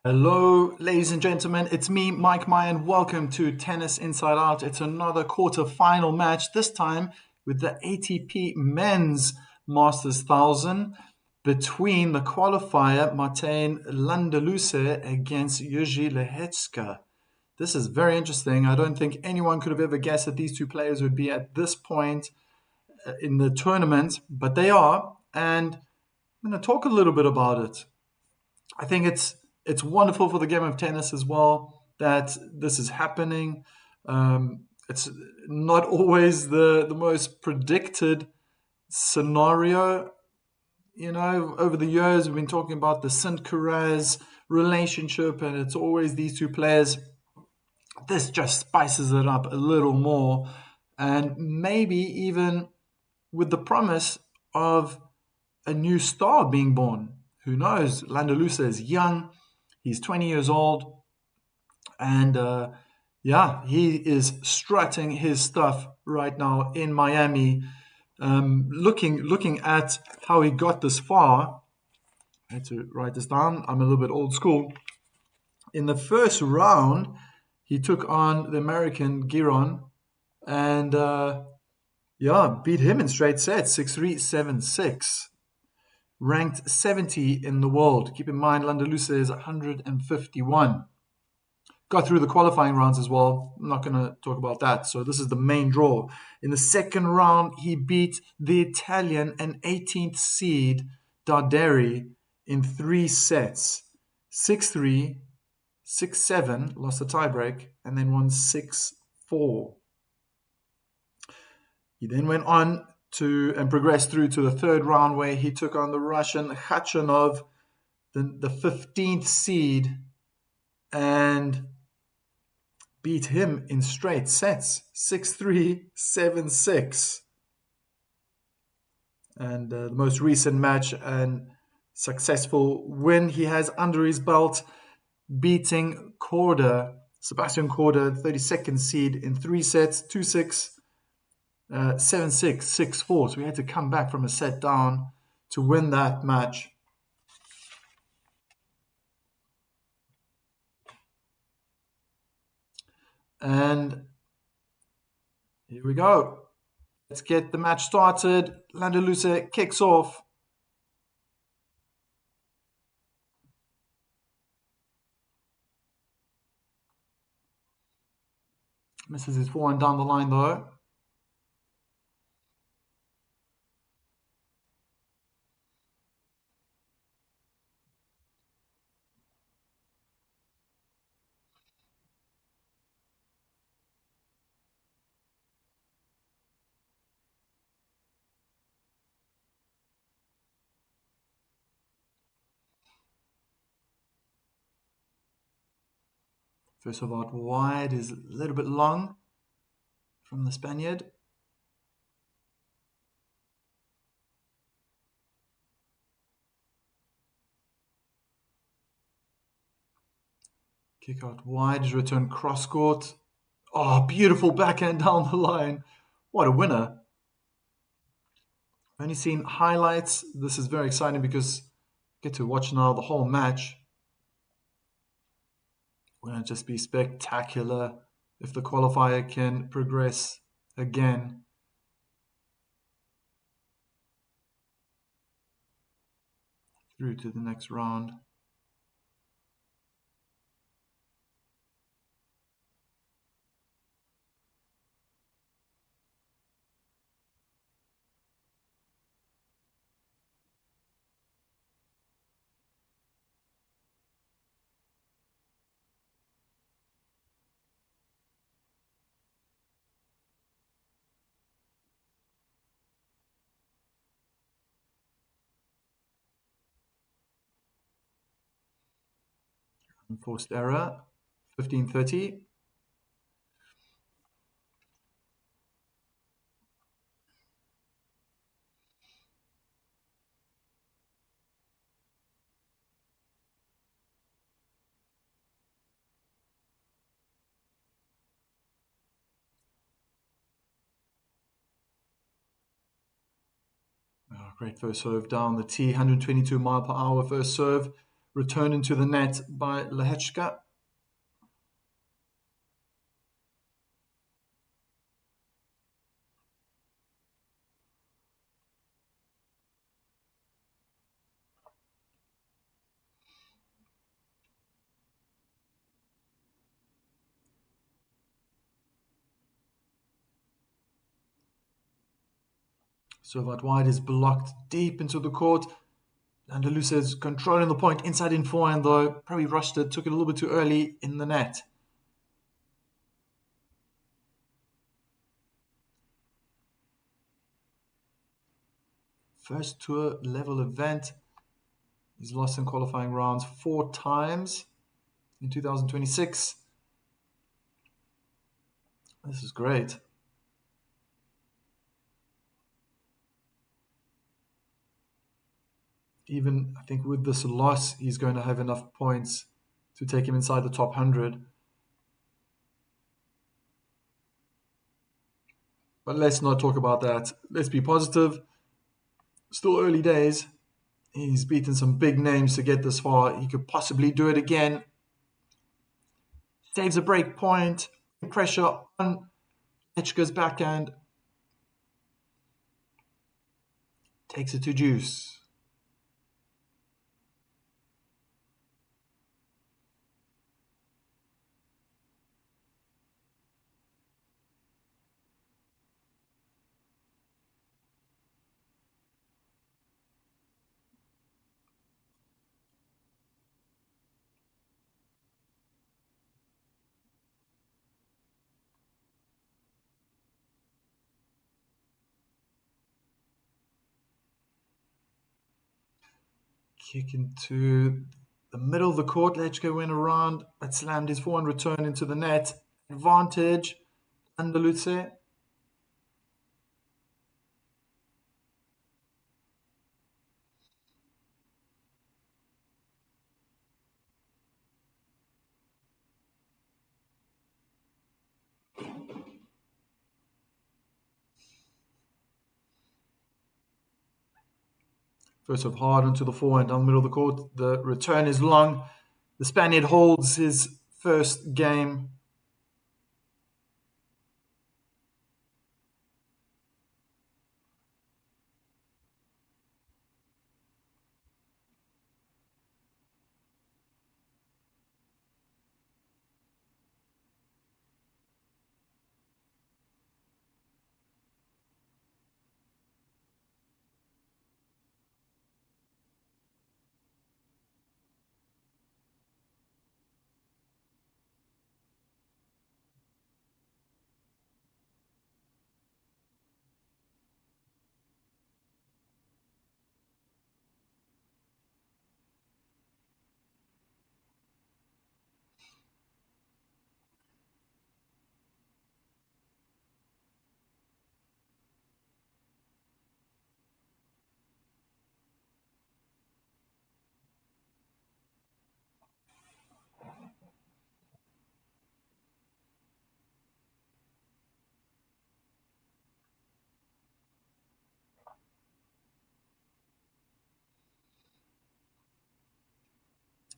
Hello, ladies and gentlemen. It's me, Mike Meyer, and welcome to Tennis Inside Out. It's another quarter-final match, this time with the ATP Men's Masters 1000 between the qualifier Martin Landaluce against Lehečka. This is very interesting. I don't think anyone could have ever guessed that these two players would be at this point in the tournament, but they are, and I'm going to talk a little bit about it. I think it's wonderful for the game of tennis as well that this is happening. It's not always the most predicted scenario. You know, over the years we've been talking about the St. relationship, and it's always these two players. This just spices it up a little more, and maybe even with the promise of a new star being born. Who knows? Landaluce is young. He's 20 years old. And yeah, he is strutting his stuff right now in Miami. Looking at how he got this far, I had to write this down. I'm a little bit old school. In the first round, he took on the American Giron and yeah, beat him in straight sets, 6-3, 7-6. Ranked 70 in the world. Keep in mind, Landaluce is 151. Got through the qualifying rounds as well. I'm not going to talk about that. So this is the main draw. In the second round, he beat the Italian and 18th seed Darderi in 3 sets. 6-3, 6-7, lost the tiebreak, and then won 6-4. He then went on and progressed through to the third round where he took on the Russian Khachanov, the 15th seed, and beat him in straight sets, 6-3, 7-6. And the most recent match and successful win he has under his belt, beating Sebastian Korda, 32nd seed, in 3 sets, 2-6, 7-6, 6-4. So we had to come back from a set down to win that match. And here we go. Let's get the match started. Landaluce kicks off. Misses his forehand down the line though. First of all, wide is a little bit long from the Spaniard. Kick out wide, return cross court. Oh, beautiful backhand down the line. What a winner. I've only seen highlights. This is very exciting because I get to watch now the whole match. Will it just be spectacular if the qualifier can progress again? Through to the next round. Enforced error, 15-30. Oh, great first serve down the tee, 122 mile per hour first serve. return into the net by Lehečka. Serve out wide is blocked deep into the court. Landaluce is controlling the point inside in forehand though. Probably rushed it, took it a little bit too early in the net. First tour level event. He's lost in qualifying rounds 4 times in 2026. This is great. Even, I think, with this loss, he's going to have enough points to take him inside the top 100. But let's not talk about that. Let's be positive. Still early days. He's beaten some big names to get this far. He could possibly do it again. Saves a break point. Pressure on Lehečka's backhand. Takes it to deuce. Kick into the middle of the court. Lehečka went around, but slammed his forehand return into the net. Advantage, Landaluce. First of hard onto the forehand down the middle of the court. The return is long. The Spaniard holds his first game.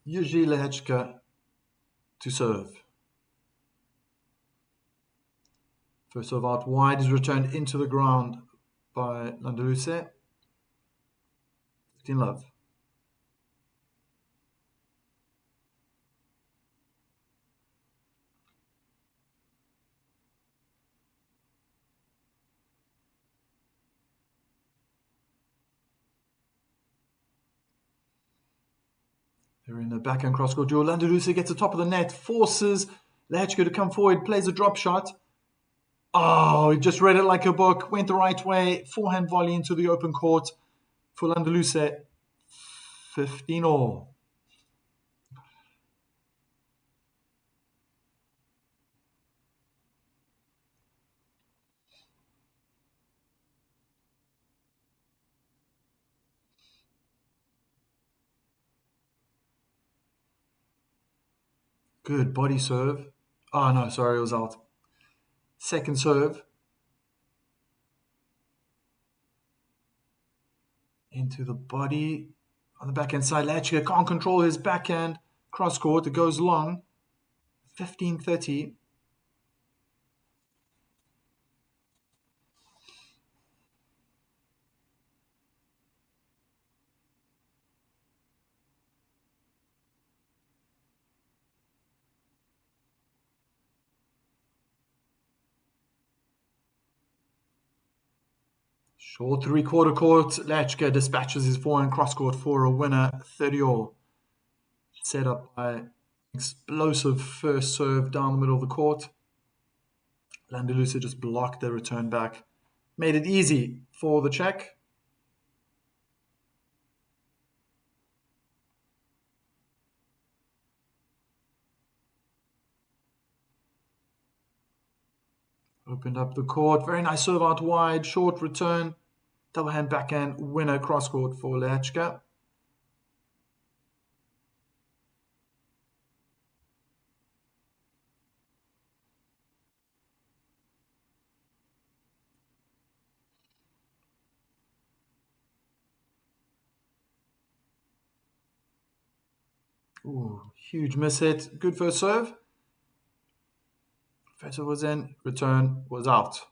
Usually Lehečka to serve. First serve out wide is returned into the ground by Landaluce. 15-love. They're in a backhand cross-court duel. Landaluce gets the top of the net, forces Lehečka to come forward, plays a drop shot. Oh, he just read it like a book, went the right way, forehand volley into the open court for Landaluce. 15-all. Good body serve. Oh, no, sorry, it was out. Second serve. Into the body. On the backhand side, Lehečka can't control his backhand cross court. It goes long. 15-30. Short three-quarter court. Lehečka dispatches his forehand cross court for a winner, 30-all. Set up by explosive first serve down the middle of the court. Landaluce just blocked the return back. Made it easy for the Czech. Opened up the court. Very nice serve out wide. Short return. Double hand backhand winner cross court for Lehečka. Ooh, huge miss hit. Good first serve. First serve was in. Return was out.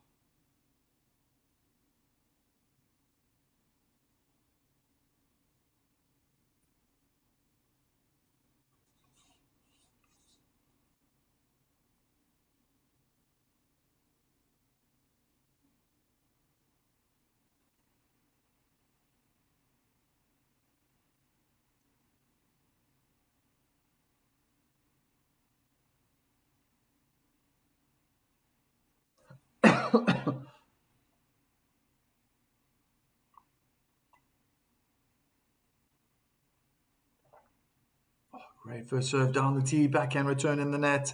Great first serve down the tee, backhand return in the net.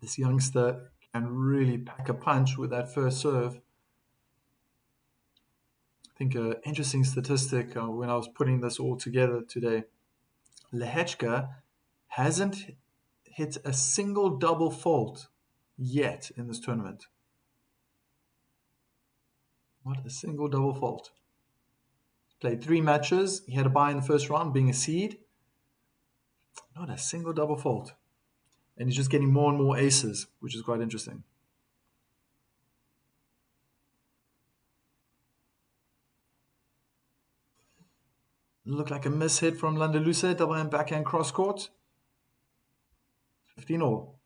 This youngster can really pack a punch with that first serve. I think an interesting statistic when I was putting this all together today, Lehečka hasn't hit a single double fault yet in this tournament. Not a single double fault. Played 3 matches. He had a bye in the first round, being a seed. Not a single double fault. And he's just getting more and more aces, which is quite interesting. Looked like a miss hit from Landaluce, double hand backhand cross court. 15-all.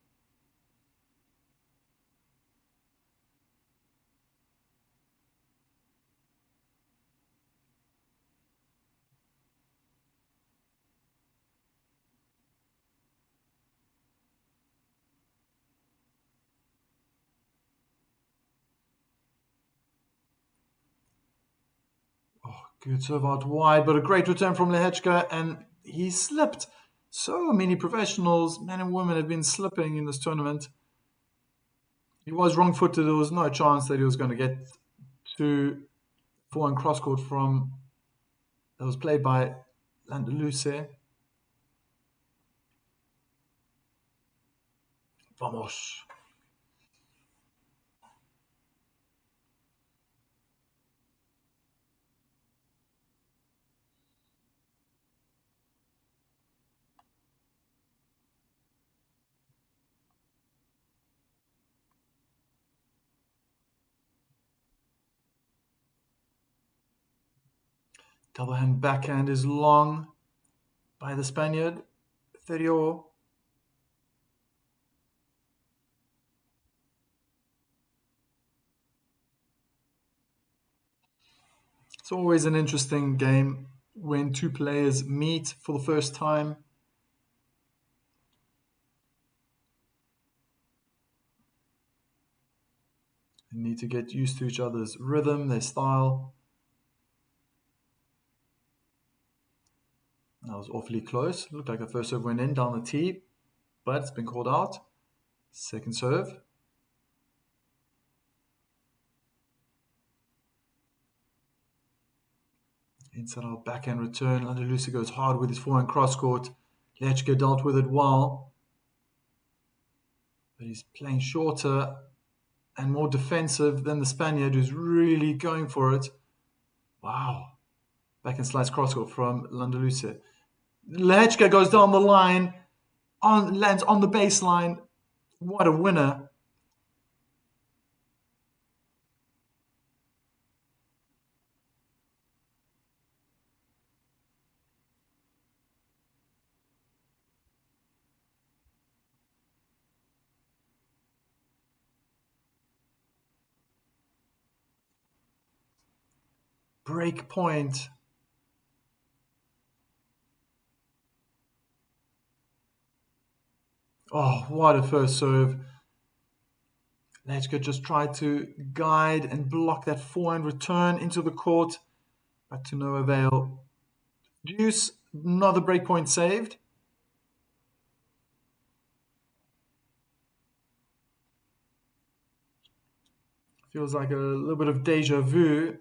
Good serve out wide, but a great return from Lehečka, and he slipped. So many professionals, men and women, have been slipping in this tournament. He was wrong-footed. There was no chance that he was going to get to forehand cross-court from that was played by Landaluce. Vamos. Double hand backhand is long by the Spaniard. 30-all. It's always an interesting game when two players meet for the first time. They need to get used to each other's rhythm, their style. That was awfully close. Looked like the first serve went in down the tee, but it's been called out. Second serve. Inside out backhand return. Landaluce goes hard with his forehand cross court. Lehečka dealt with it well, but he's playing shorter and more defensive than the Spaniard, who's really going for it. Wow. Back and slice crosscourt from Landaluce. Lehečka goes down the line, lands on the baseline. What a winner. Break point. Oh, what a first serve. Lehečka just tried to guide and block that forehand return into the court, but to no avail. Deuce, another breakpoint saved. Feels like a little bit of deja vu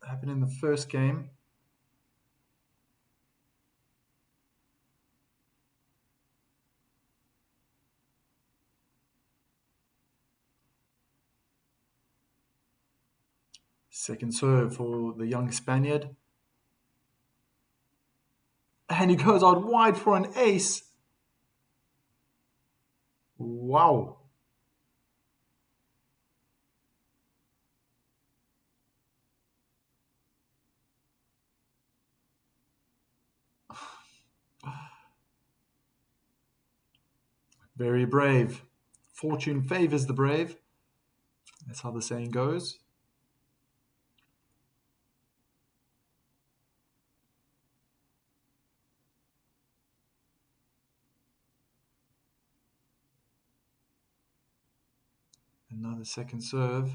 happened in the first game. Second serve for the young Spaniard. And he goes out wide for an ace. Wow. Very brave. Fortune favors the brave. That's how the saying goes. Another second serve.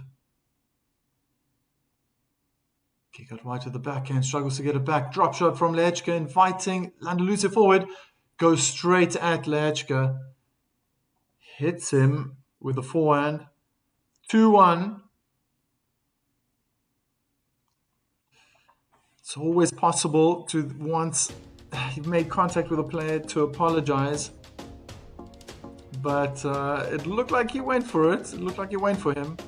Kick out right to the backhand, struggles to get it back. Drop shot from Lehečka, inviting Landaluce forward. Goes straight at Lehečka. Hits him with the forehand. 2-1. It's always possible to, once you've made contact with a player, to apologize. But it looked like he went for it. It looked like he went for him.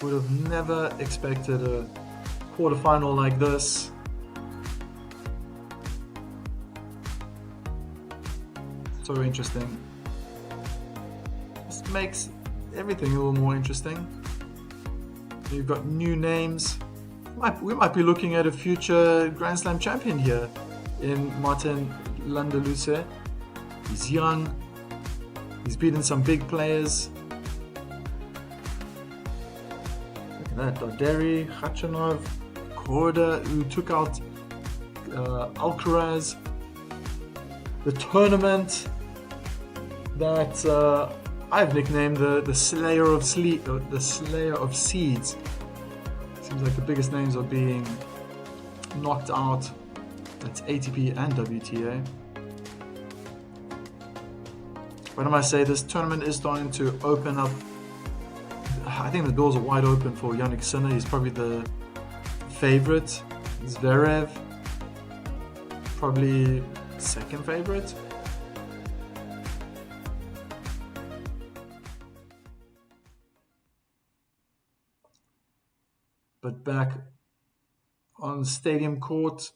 Would have never expected a quarterfinal like this. So interesting. This makes everything a little more interesting. You've got new names. We might be looking at a future Grand Slam champion here in Martin Landaluce. He's young. He's beaten some big players. That Doderi, Khachanov, Korda, who took out Alcaraz. The tournament that I've nicknamed the Slayer of the Slayer of Seeds. Seems like the biggest names are being knocked out. That's ATP and WTA. But I must say, this tournament is starting to open up. I think the doors are wide open for Jannik Sinner. He's probably the favorite. Zverev, probably second favorite. But back on stadium court,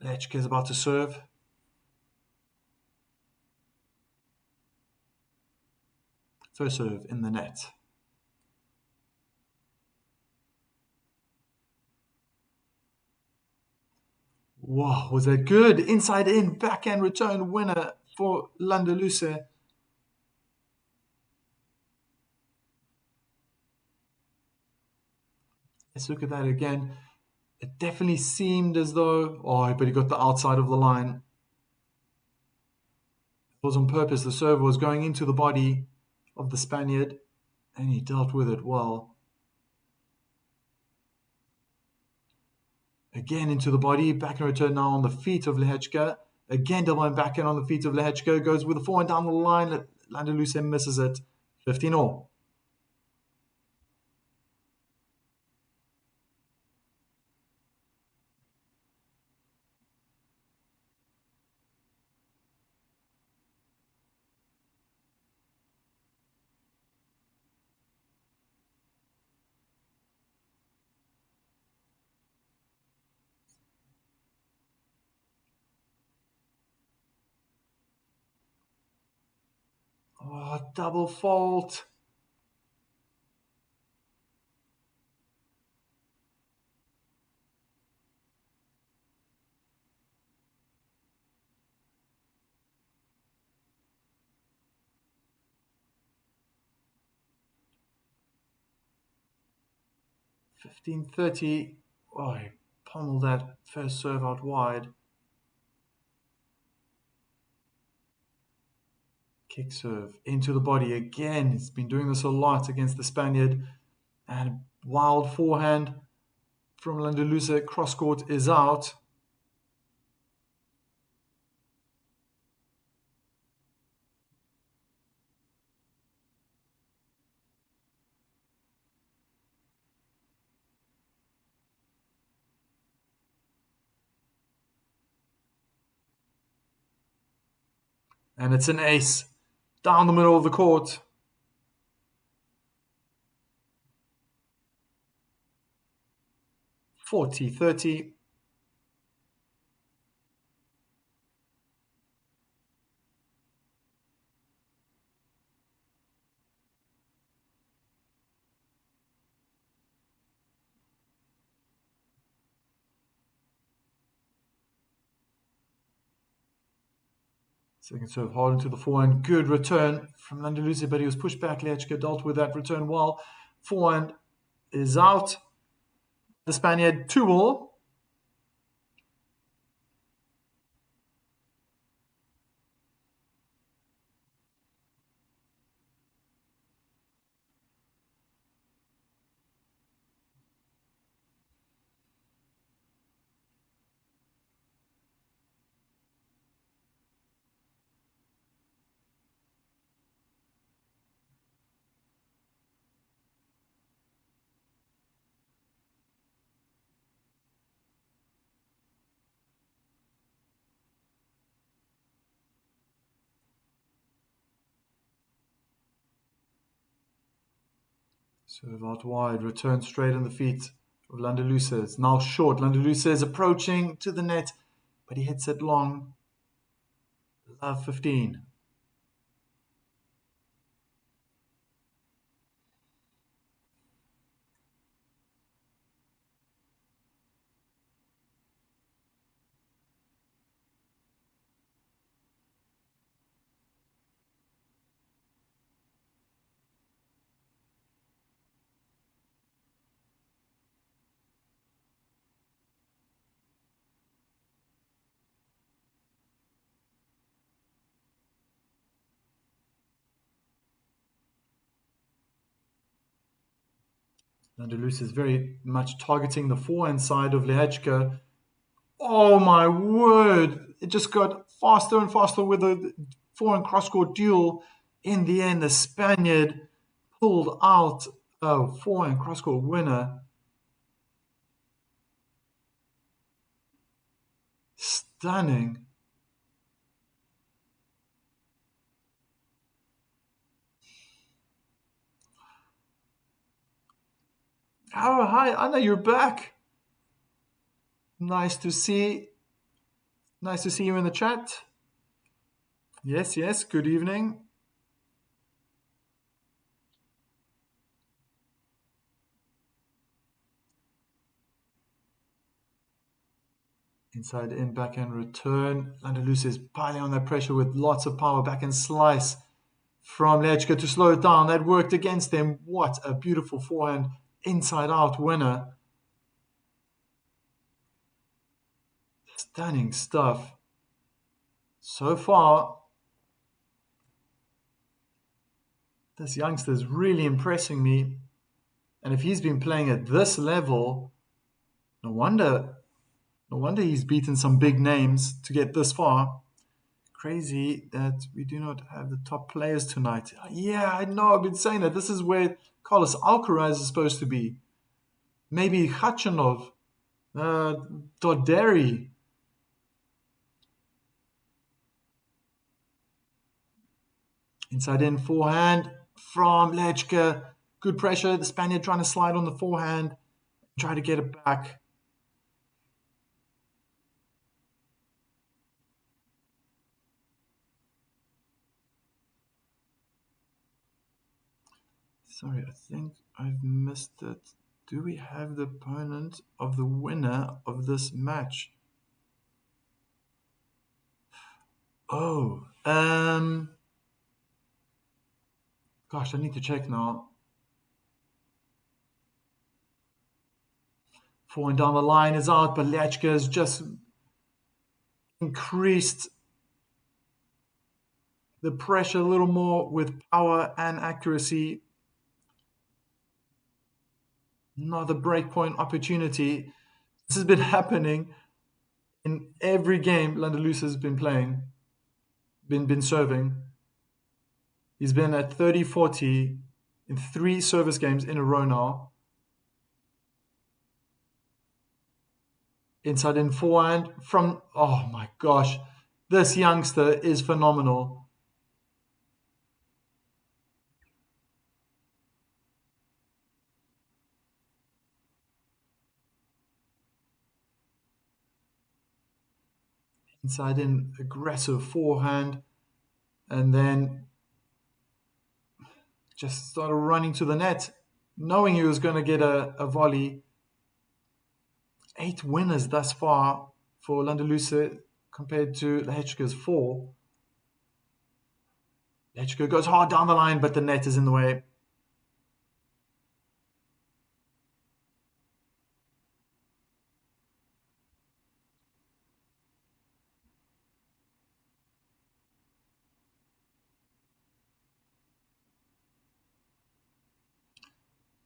Lehečka is about to serve. First serve in the net. Wow, was that good? Inside in, backhand return winner for Landaluce. Let's look at that again. It definitely seemed as though, but he got the outside of the line. It was on purpose. The serve was going into the body of the Spaniard, and he dealt with it well. Again into the body, back and return now on the feet of Lehečka. Again double backhand on the feet of Lehečka, goes with the forehand down the line. Landaluce misses it. 15-all. Oh, double fault. $15.30. Oh, he pummeled that first serve out wide. Kick serve into the body again. He's been doing this a lot against the Spaniard. And wild forehand from Landaluce. Cross court is out. And it's an ace down the middle of the court. $40.30. Second serve hard into the forehand. Good return from Landaluce, but he was pushed back. Lehečka dealt with that return well. Forehand is out. The Spaniard 2-all. Serve out wide, return straight on the feet of Landaluce. It's now short. Landaluce is approaching to the net, but he hits it long. Love 15. Landaluce is very much targeting the forehand side of Lehečka. Oh my word! It just got faster and faster with the forehand cross-court duel. In the end, the Spaniard pulled out a forehand cross-court winner. Stunning. Oh, hi, Anna, you're back. Nice to see. Nice to see you in the chat. Yes, yes, good evening. Inside in, backhand return. Landaluce is piling on that pressure with lots of power. Backhand slice from Lehečka to slow it down. That worked against him. What a beautiful forehand inside out winner. Stunning stuff. So far, this youngster is really impressing me. And if he's been playing at this level, no wonder he's beaten some big names to get this far. Crazy that we do not have the top players tonight. Yeah, I know, I've been saying that. This is where Carlos Alcaraz is supposed to be. Maybe Khachanov, Doderi. Inside in forehand from Lehečka. Good pressure. The Spaniard trying to slide on the forehand. Try to get it back. Sorry, I think I've missed it. Do we have the opponent of the winner of this match? Oh, gosh, I need to check now. Falling down the line is out, but Lehečka has just increased the pressure a little more with power and accuracy. Another breakpoint opportunity. This has been happening in every game Landaluce has been playing, been serving. He's been at 30-40 in 3 service games in a row now. Inside in forehand from, oh my gosh, this youngster is phenomenal. Inside in aggressive forehand, and then just started running to the net, knowing he was going to get a volley. 8 winners thus far for Landaluce compared to Lehečka's 4. Lehečka goes hard down the line, but the net is in the way.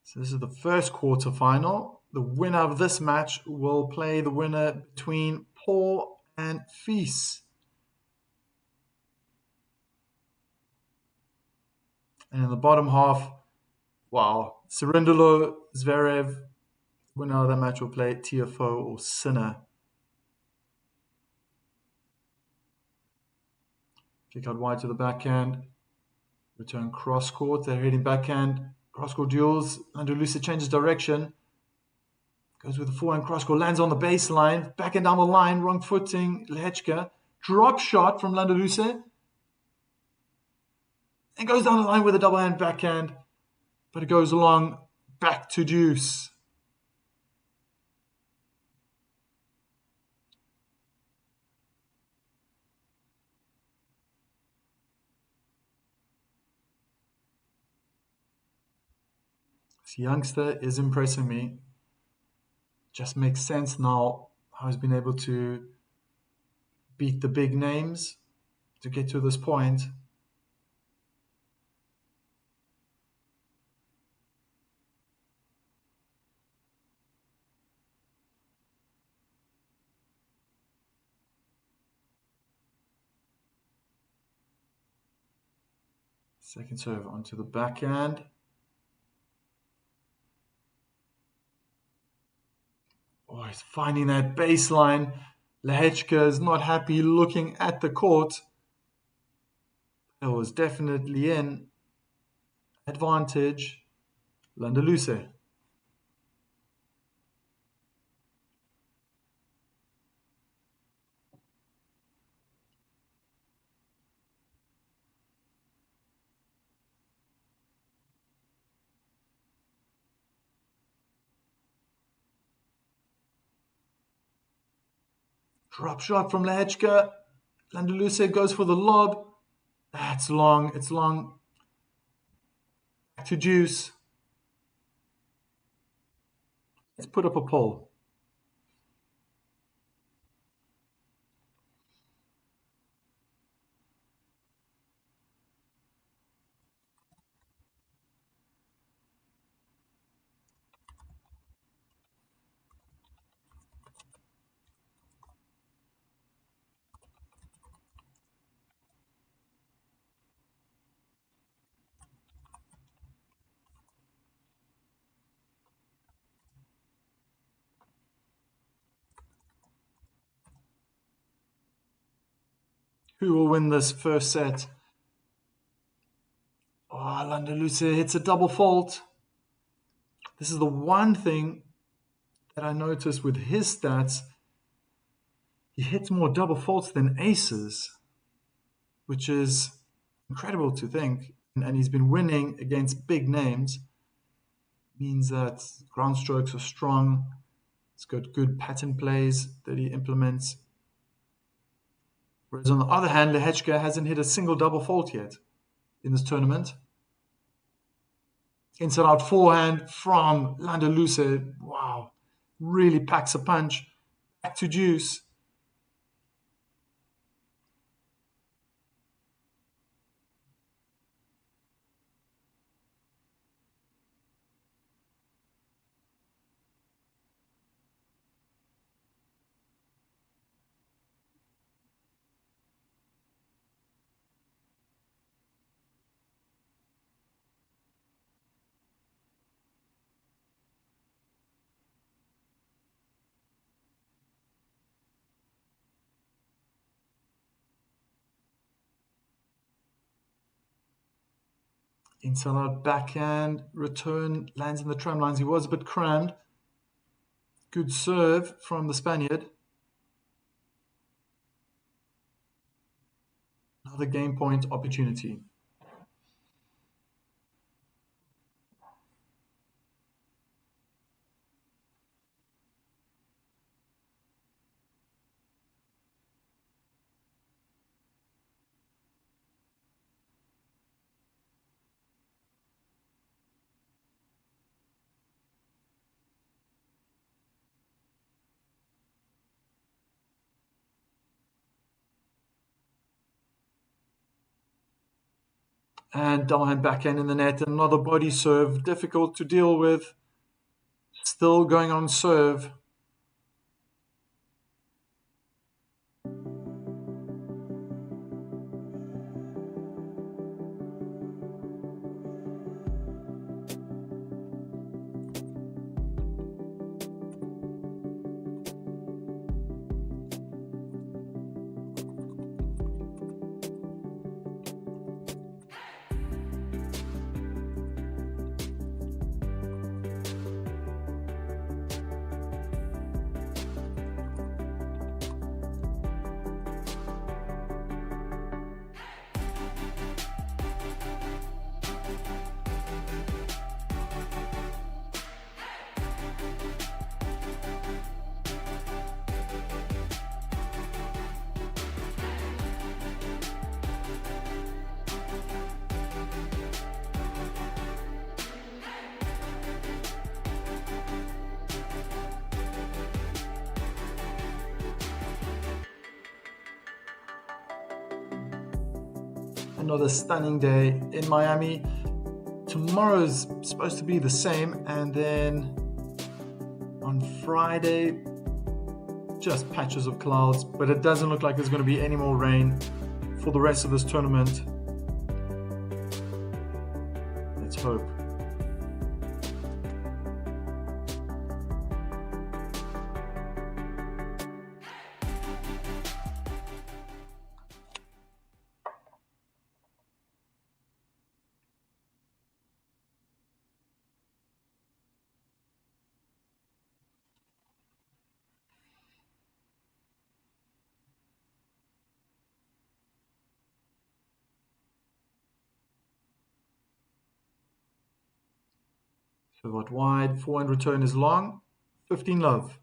So this is the first quarterfinal. The winner of this match will play the winner between Paul and Fees. And in the bottom half, wow, Cirindolo, Zverev, winner of that match will play TFO or Sinner. Kick out wide to the backhand. Return cross court. They're hitting backhand. Cross court duels. Landaluce changes direction. Goes with the forehand cross court. Lands on the baseline. Backhand down the line. Wrong footing. Lehečka. Drop shot from Landaluce. And goes down the line with a double hand backhand. But it goes along. Back to deuce. This youngster is impressing me. Just makes sense now how he's been able to beat the big names to get to this point. Second serve onto the backhand. Oh, he's finding that baseline. Lehečka is not happy looking at the court. It was definitely in. Advantage. Landaluce. Drop shot from Lehečka. Landaluce goes for the lob. That's long. It's long. Back to deuce. Let's put up a poll. Who will win this first set? Oh, Landaluce hits a double fault. This is the one thing that I noticed with his stats. He hits more double faults than aces, which is incredible to think. and he's been winning against big names. Means that ground strokes are strong. He's got good pattern plays that he implements. Whereas on the other hand, Lehečka hasn't hit a single double fault yet in this tournament. Inside out forehand from Landaluce. Wow. Really packs a punch. Back to deuce. Inside out backhand. Return lands in the tram lines. He was a bit crammed. Good serve from the Spaniard. Another game point opportunity. And downhand backhand in the net. Another body serve. Difficult to deal with. Still going on serve. Another stunning day in Miami. Tomorrow's supposed to be the same, and then on Friday, just patches of clouds, but it doesn't look like there's going to be any more rain for the rest of this tournament. Let's hope. Pivot wide, forehand return is long, 15 love.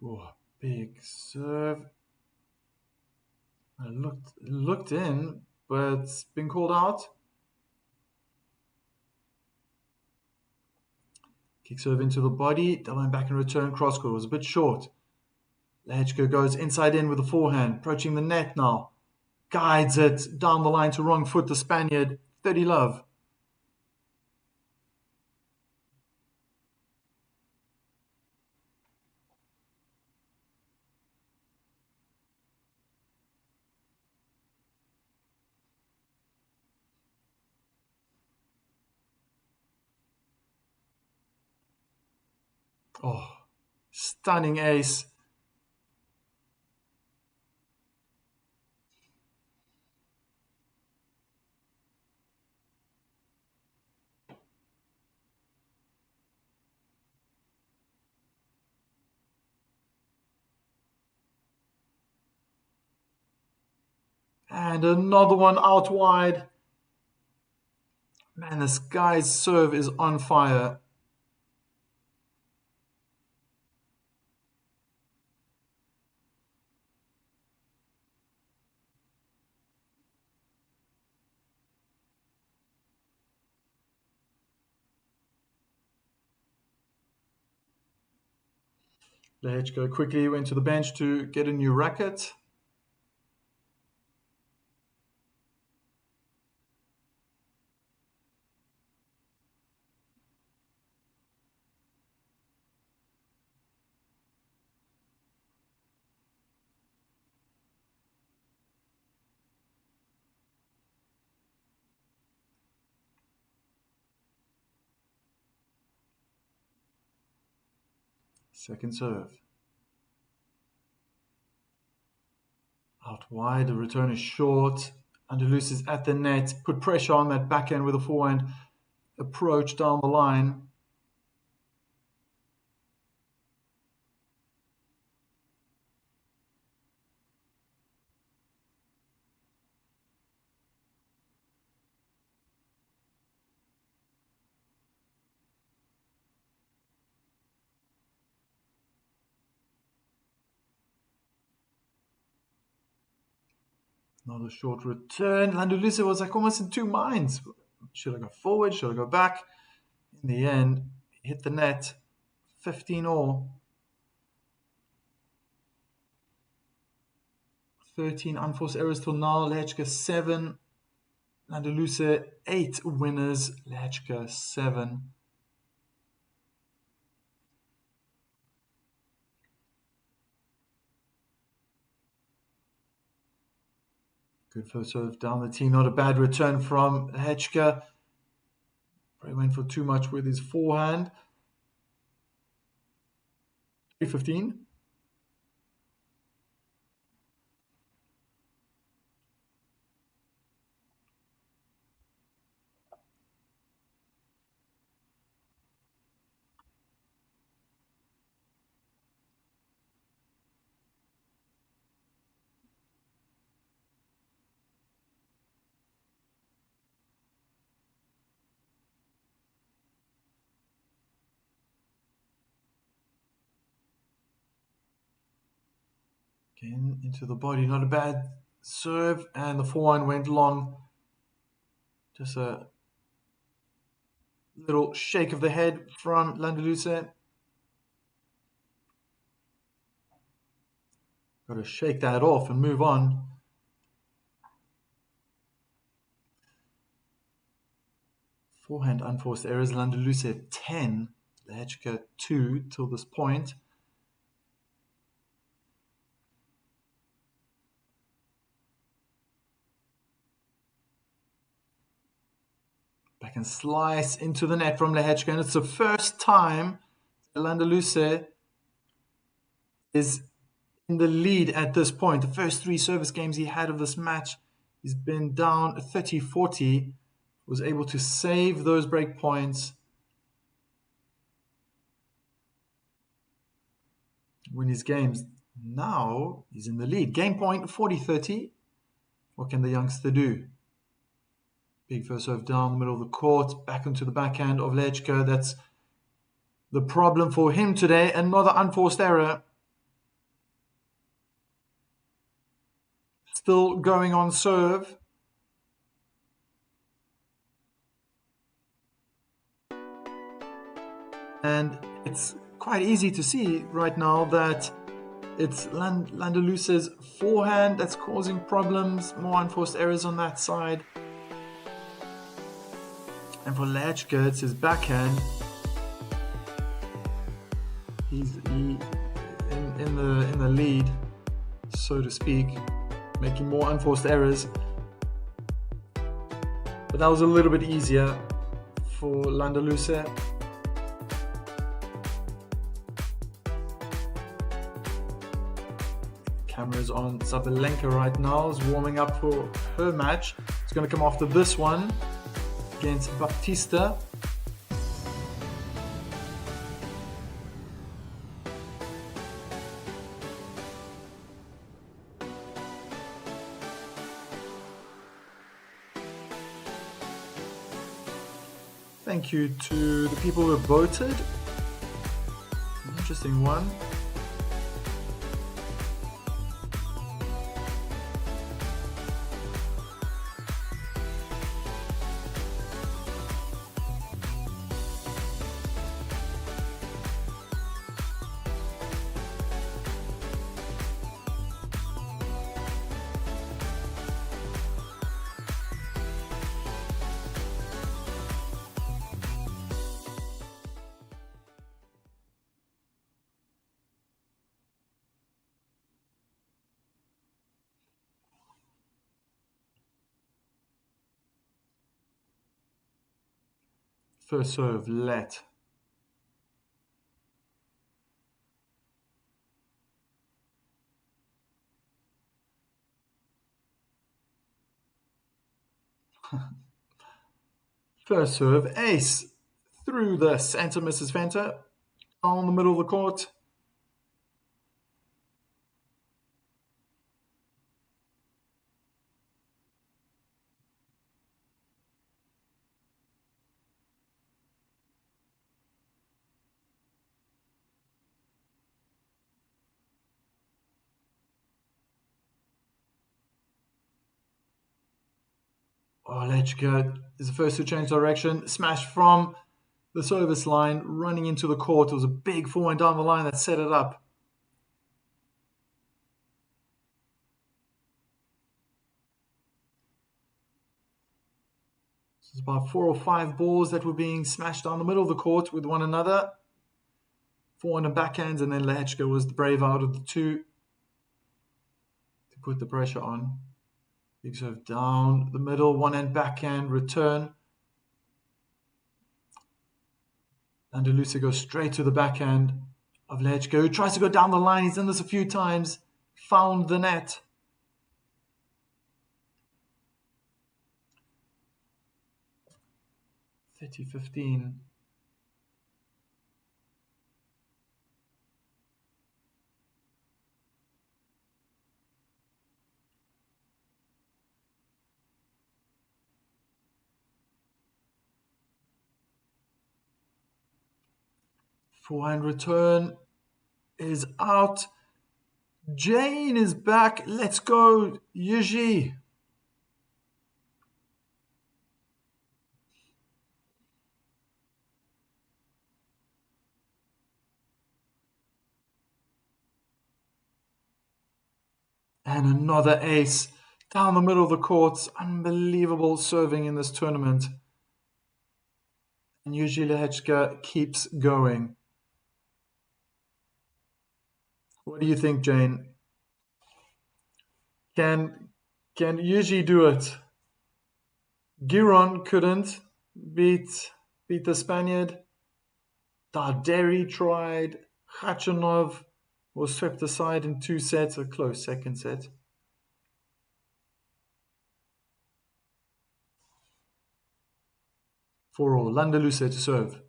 Oh, big serve. I looked in, but it's been called out. Kick serve into the body, doubling back and return, cross court was a bit short. Lehečka goes inside in with the forehand, approaching the net now. Guides it down the line to wrong foot, the Spaniard, 30 love. Oh, stunning ace. And another one out wide. Man, this guy's serve is on fire. Lehečka quickly went to the bench to get a new racket. Second serve. Out wide, the return is short. Landaluce is at the net. Put pressure on that backhand with a forehand approach down the line. Another short return. Landaluce was like almost in two minds. Should I go forward? Should I go back? In the end, he hit the net. 15-all. 13 unforced errors till now. Lehečka 7. Landaluce 8 winners. Lehečka 7. Good first serve down the tee. Not a bad return from Lehečka. Probably went for too much with his forehand. 3-15. Again, into the body. Not a bad serve. And the forehand went long. Just a little shake of the head from Landaluce. Got to shake that off and move on. Forehand unforced errors. Landaluce 10. Lehečka 2 till this point. Back and slice into the net from Lehečka. And it's the first time Landaluce is in the lead at this point. The first 3 service games he had of this match, he's been down 30-40. Was able to save those break points. Win his games. Now he's in the lead. Game point 40-30. What can the youngster do? Big first serve down the middle of the court. Back into the backhand of Lehečka. That's the problem for him today. Another unforced error. Still going on serve. And it's quite easy to see right now that it's Landaluce's forehand that's causing problems. More unforced errors on that side. And for Lehečka, it's his backhand. He's in the lead, so to speak, making more unforced errors. But that was a little bit easier for Landaluce. Camera's on Zabalenka right now. Is warming up for her match. It's going to come after this one against Baptista. Thank you to the people who voted. Interesting one. First serve, let. First serve, ace. Through the center, Mrs. Fenter. On the middle of the court. Oh, Lehečka is the first to change direction. Smash from the service line, running into the court. It was a big forehand down the line that set it up. So it's about 4 or 5 balls that were being smashed down the middle of the court with one another. Forehand and backhands, and then Lehečka was the brave out of the two to put the pressure on. Big serve down the middle, one hand backhand, return. Landaluce goes straight to the backhand of Lehečka, who tries to go down the line. He's done this a few times. Found the net. (30-15). Forehand return is out. Jane is back. Let's go, Yuji. And another ace down the middle of the court. Unbelievable serving in this tournament. And Yuji Lehečka keeps going. What do you think, Jane? Can Yuji do it? Giron couldn't beat the Spaniard. Darderi tried. Khachanov was swept aside in 2 sets, a close second set. For all, Landaluce to serve.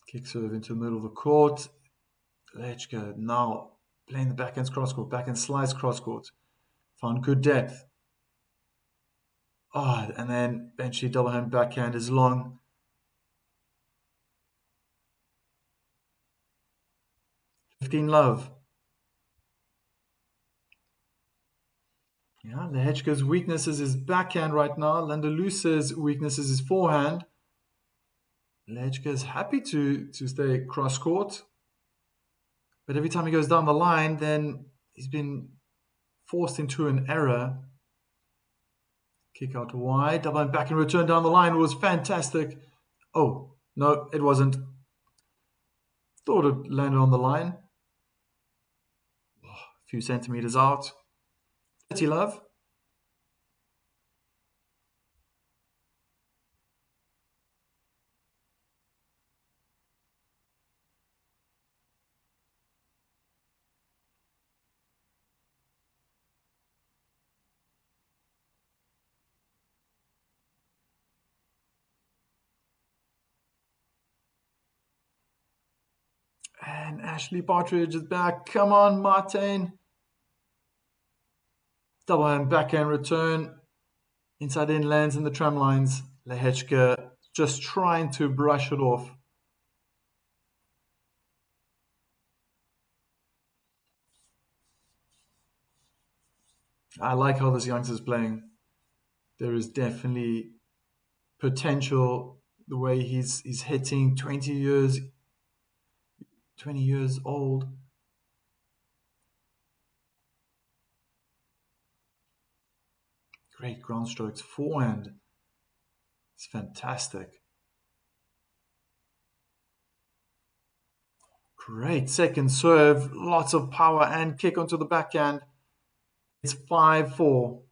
Kick serve into the middle of the court. Lehečka now playing the backhand cross court, backhand slice cross court. Found good depth. And then eventually double hand backhand is long. 15 love. Yeah, Lehečka's weakness is his backhand right now. Landaluce's weakness is his forehand. Lehečka is happy to stay cross court. But every time he goes down the line, then he's been forced into an error. Kick out wide. Double hand back and return down the line was fantastic. Oh, no, it wasn't. Thought it landed on the line. A few centimeters out. 30 love. And Ashley Partridge is back. Come on, Martin. Double hand backhand return. Inside in lands in the tram lines. Lehečka just trying to brush it off. I like how this youngster is playing. There is definitely potential the way he's hitting 20 years old. Great ground strokes, forehand. It's fantastic. Great second serve, lots of power and kick onto the backhand. It's 5-4.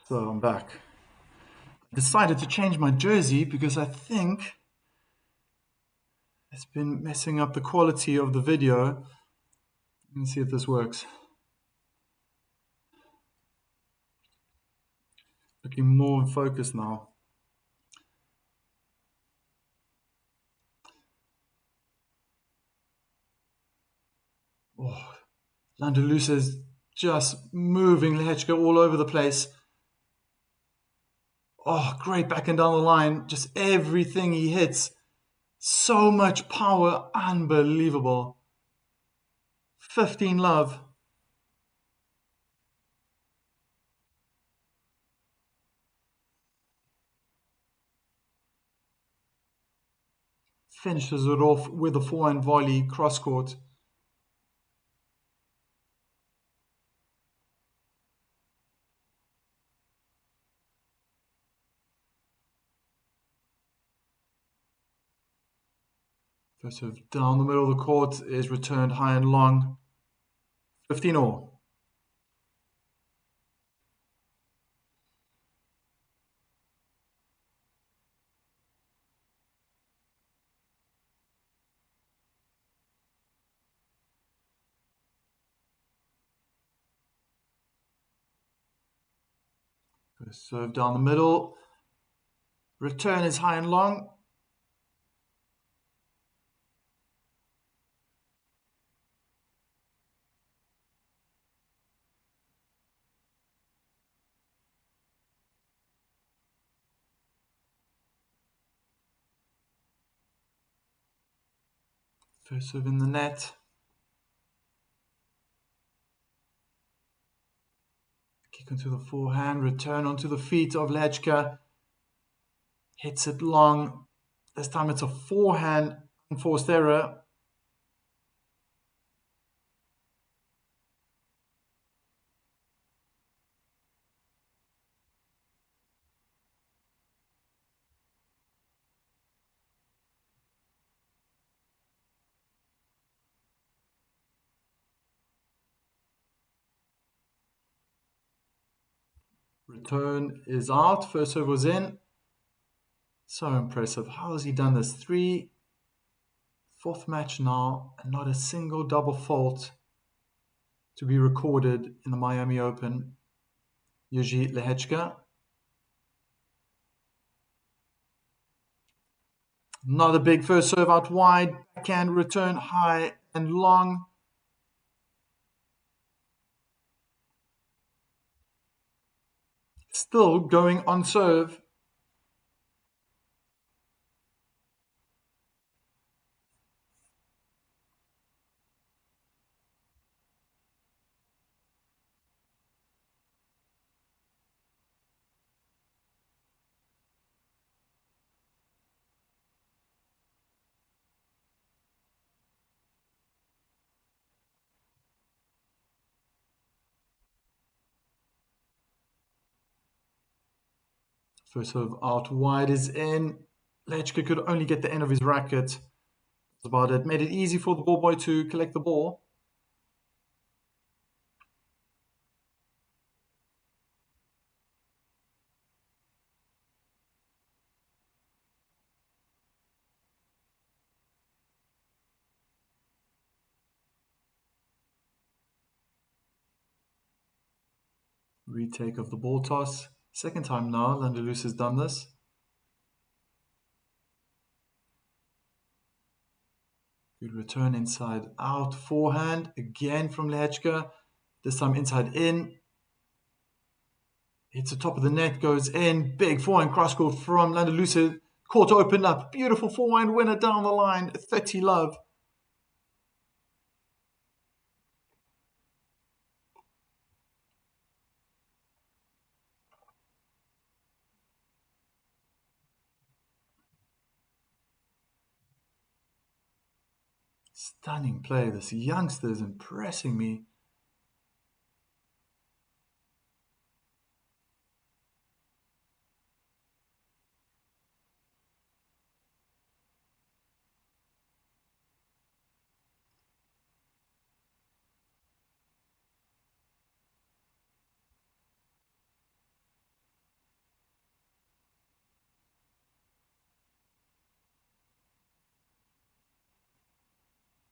So I'm back. Decided to change my jersey because I think it's been messing up the quality of the video. Let me see if this works. Looking more in focus now. Oh, Landaluce is just moving Lehečka all over the place. Oh, great back and down the line. Just everything he hits. So much power. Unbelievable. 15 love. Finishes it off with a forehand volley cross court. First serve down the middle of the court is returned high and long. 15 all. First serve down the middle. Return is high and long. First serve in the net. Kick onto the forehand, return onto the feet of Lehečka. Hits it long. This time it's a forehand enforced error. Return is out. First serve was in. So impressive. How has he done this? Fourth match now, and not a single double fault to be recorded in the Miami Open. Jerzy Lehečka. Another big first serve out wide. Backhand return high and long. Still going on serve. First serve out wide is in. Lehečka could only get the end of his racket. That's about it. Made it easy for the ball boy to collect the ball. Retake of the ball toss. Second time now, Landaluce has done this. Good return inside out. Forehand again from Lehečka. This time inside in. Hits the top of the net, goes in. Big forehand cross court from Landaluce. Court opened up. Beautiful forehand winner down the line. 30 love. Stunning play. This youngster is impressing me.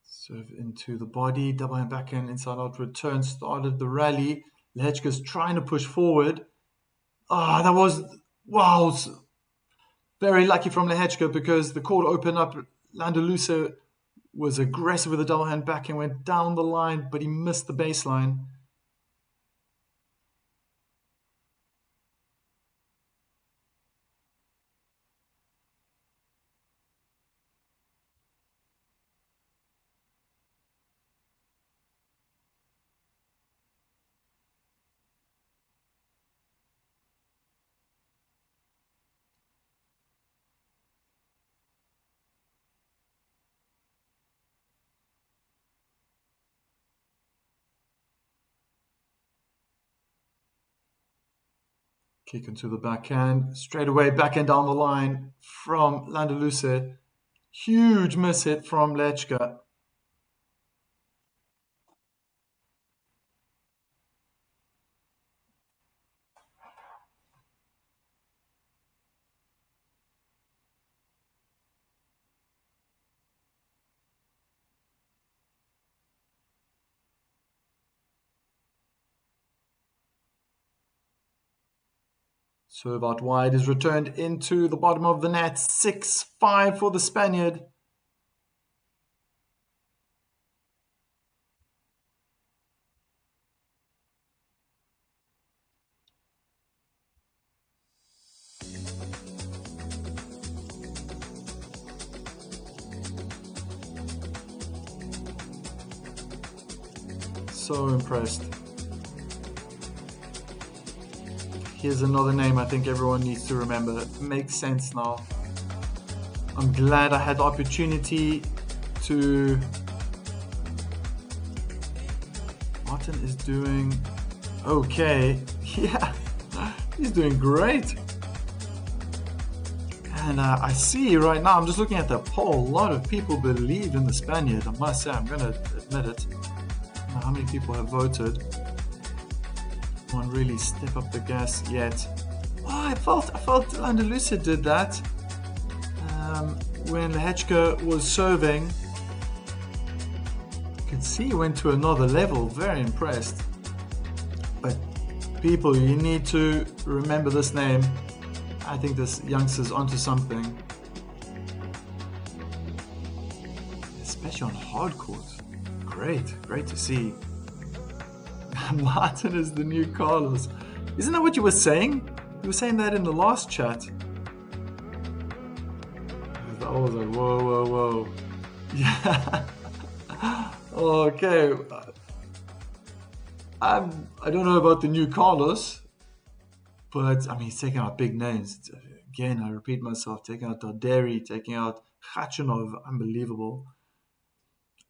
Serve into the body, double hand backhand, inside out return, started the rally. Lehečka's trying to push forward. That was, wow, very lucky from Lehečka because the court opened up. Landaluce was aggressive with the double hand backhand, went down the line, but he missed the baseline. Kick into the backhand, straight away backhand down the line from Landaluce. Huge miss hit from Lehečka. Serve out wide is returned into the bottom of the net. 6-5 for the Spaniard. So impressed. Here's another name I think everyone needs to remember. It makes sense now. I'm glad I had the opportunity to... Martin is doing okay. Yeah, he's doing great. And I see right now, I'm just looking at the poll, a lot of people believe in the Spaniard. I must say, I'm going to admit it. I don't know how many people have voted. Won't really step up the gas yet. Oh, I felt Landaluce did that when Lehečka was serving. You could see he went to another level. Very impressed. But people, you need to remember this name. I think this youngster's onto something. Especially on hard court. Great to see. Martin is the new Carlos. Isn't that what you were saying? You were saying that in the last chat. I was like, whoa. Yeah. Okay. I don't know about the new Carlos, but I mean, he's taking out big names. Again, I repeat myself, taking out Darderi, taking out Khachanov, unbelievable.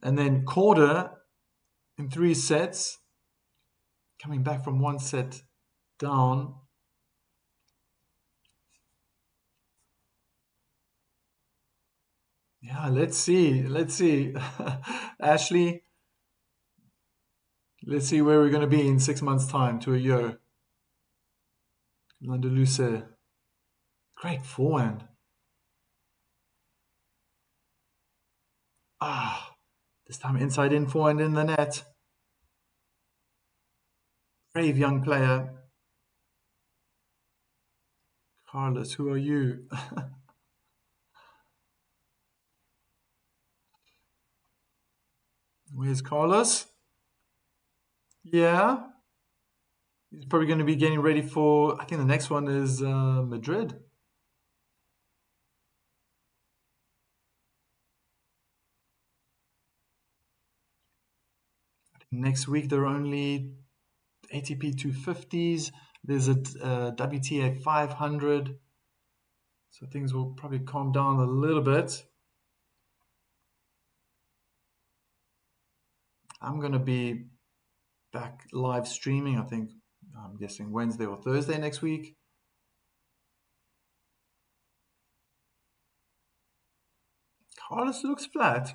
And then Korda in 3 sets, coming back from 1 set down. Yeah, let's see. Ashley, let's see where we're going to be in 6 months' time to a year. Landaluce, great forehand. This time inside in forehand in the net. Brave young player. Carlos, who are you? Where's Carlos? Yeah. He's probably going to be getting ready for, I think the next one is Madrid. Next week there are only ATP 250s. There's a WTA 500. So things will probably calm down a little bit. I'm going to be back live streaming, I think, I'm guessing Wednesday or Thursday next week. Carlos looks flat.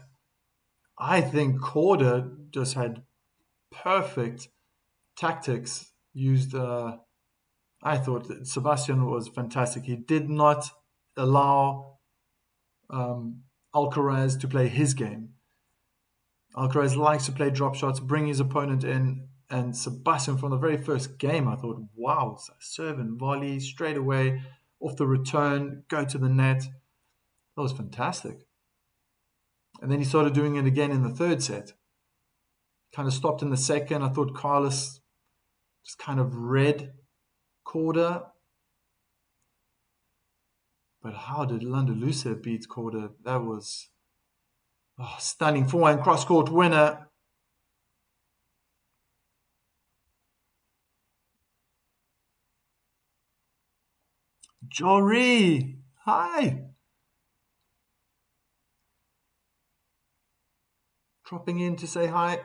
I think Korda just had perfect tactics used. I thought that Sebastian was fantastic. He did not allow Alcaraz to play his game. Alcaraz likes to play drop shots, bring his opponent in, and Sebastian from the very first game, I thought, wow, serve and volley straight away off the return, go to the net. That was fantastic. And then he started doing it again in the third set. Kind of stopped in the second. I thought Carlos just kind of read Korda. But how did Landaluce beat Korda? That was stunning forehand cross-court winner. Jory, hi. Dropping in to say hi.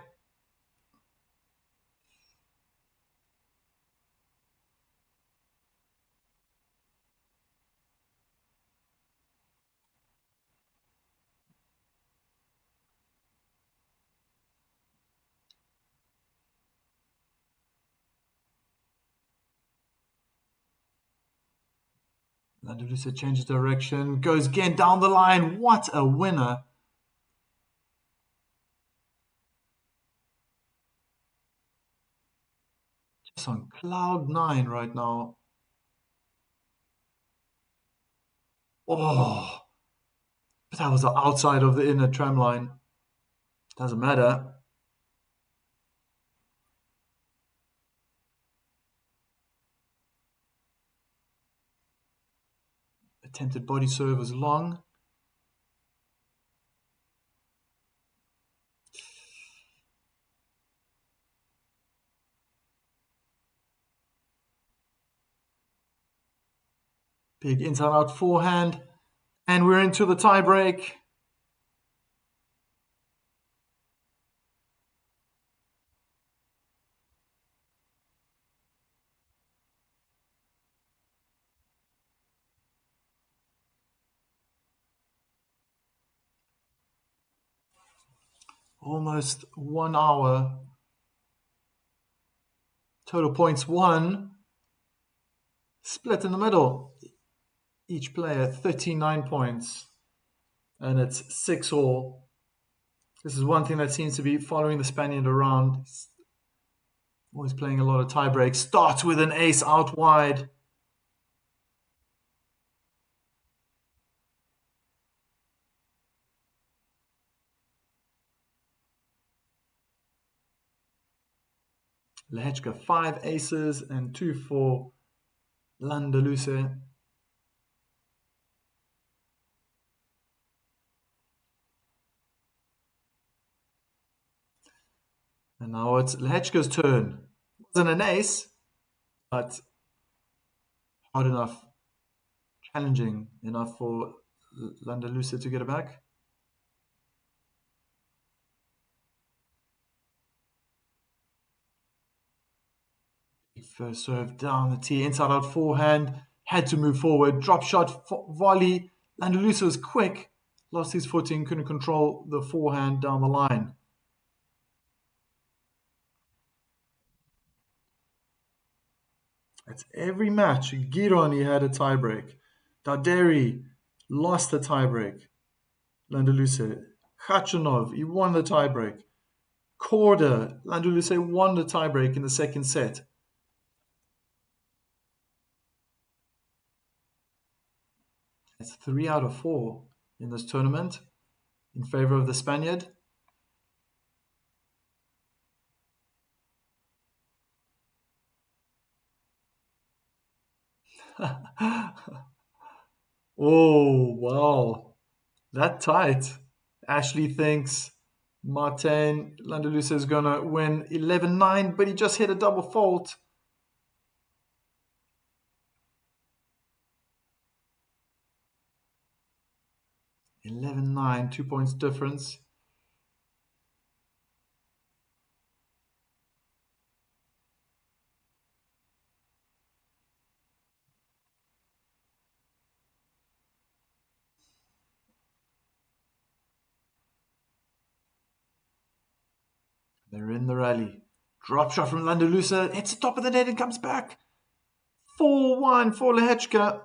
Landaluce changes direction, goes again down the line. What a winner. Just on cloud 9 right now. Oh, but that was the outside of the inner tram line. Doesn't matter. Attempted body serve was long. Big inside out forehand. And we're into the tie break. Almost 1 hour Total points won. Split in the middle. Each player 39 points. And it's 6-all. This is one thing that seems to be following the Spaniard around. He's always playing a lot of tie breaks. Starts with an ace out wide. Lehečka 5 aces and 2 for Landaluce. And now it's Lehečka's turn. Wasn't an ace, but hard enough, challenging enough for Landaluce to get it back. First serve down the tee, inside out forehand, had to move forward, drop shot, volley. Landaluce was quick, lost his footing, couldn't control the forehand down the line. That's every match. Gironi had a tiebreak. Darderi lost the tiebreak. Landaluce. Khachanov, he won the tiebreak. Korda, Landaluce won the tiebreak in the second set. That's 3 out of 4 in this tournament in favor of the Spaniard. Oh, wow. That tight. Ashley thinks Martin Landaluce is going to win 11-9, but he just hit a double fault. (11-9), 2 points difference. They're in the rally. Drop shot from Landaluce. Hits the top of the net and comes back. 4-1 for Lehečka.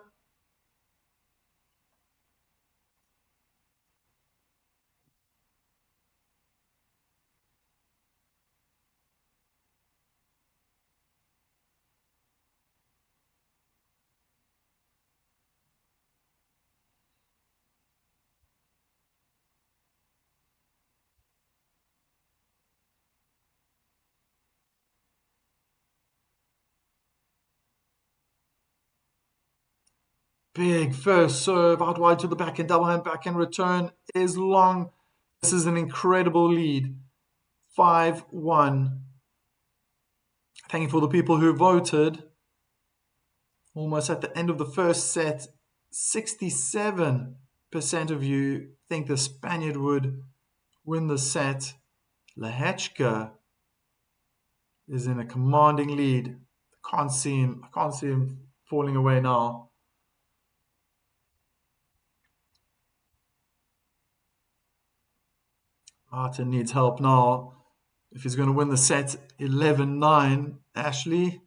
Big first serve out wide to the backhand, double hand backhand return is long. This is an incredible lead. 5-1. Thank you for the people who voted. Almost at the end of the first set, 67% of you think the Spaniard would win the set. Lehečka is in a commanding lead. I can't see him falling away now. Martin needs help now. If he's going to win the set 11-9, Ashley.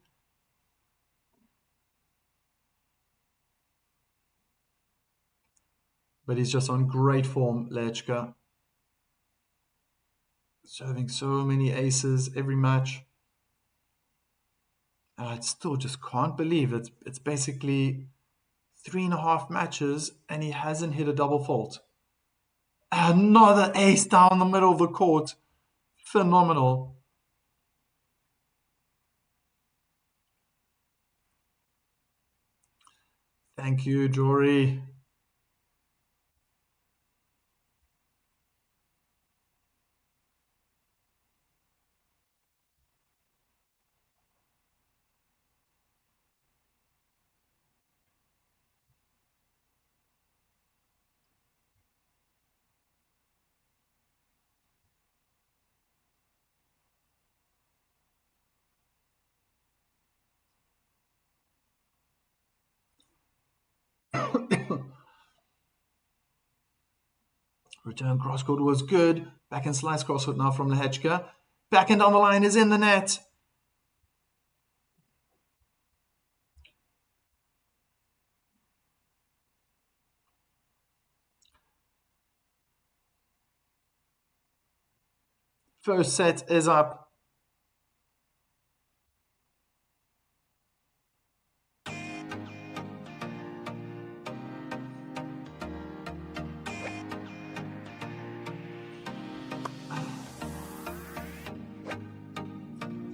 But he's just on great form, Lehečka. Serving so many aces every match. And I still just can't believe it. It's basically 3.5 matches and he hasn't hit a double fault. Another ace down the middle of the court. Phenomenal. Thank you, Jory. Return crosscourt was good. Backhand slice crosscourt now from Lehečka. Backhand down the line is in the net. First set is up.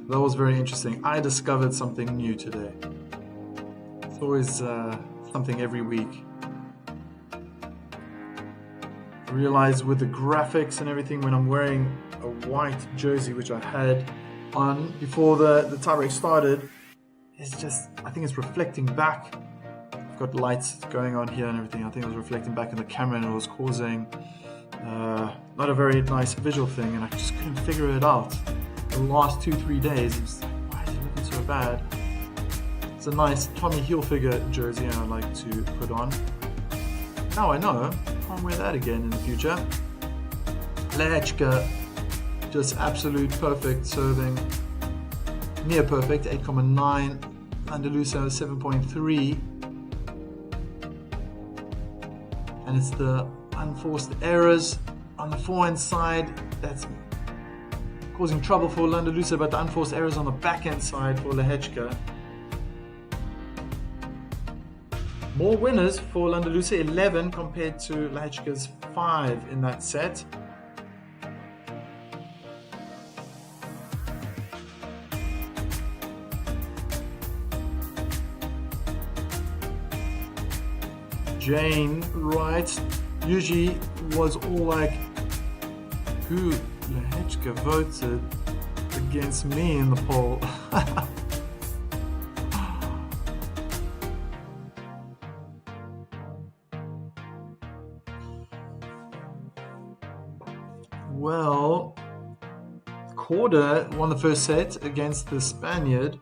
That was very interesting. I discovered something new today. It's always something every week. I realize with the graphics and everything, when I'm wearing a white jersey, which I had on before the tiebreak started, it's just, I think it's reflecting back. I've got lights going on here and everything. I think it was reflecting back in the camera and it was causing not a very nice visual thing, and I just couldn't figure it out. The last 2-3 days, it was like, why is it looking so bad? It's a nice Tommy Hilfiger jersey I like to put on. Now I know, I can't wear that again in the future. Lehečka, just absolute perfect serving. Near perfect, 8.9. Landaluce 7.3. And it's the unforced errors on the forehand side that's causing trouble for Landaluce, but the unforced errors on the backhand side for Lehečka. More winners for Landaluce, 11 compared to Lehečka's 5 in that set. Jane writes, usually was all like, who Lehečka voted against me in the poll. Well, Korda won the first set against the Spaniard.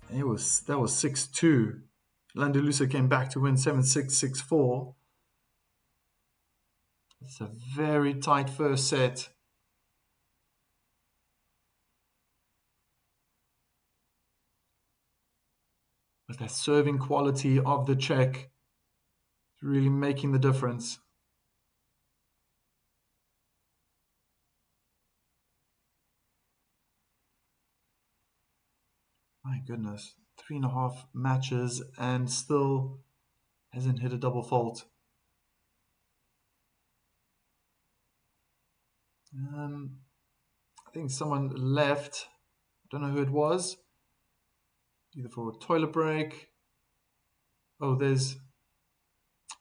That was 6-2. Landaluce came back to win 7-6, 6-4. It's a very tight first set. But that serving quality of the Czech is really making the difference. My goodness, 3.5 matches and still hasn't hit a double fault. I think someone left. I don't know who it was. Either for a toilet break. Oh, there's...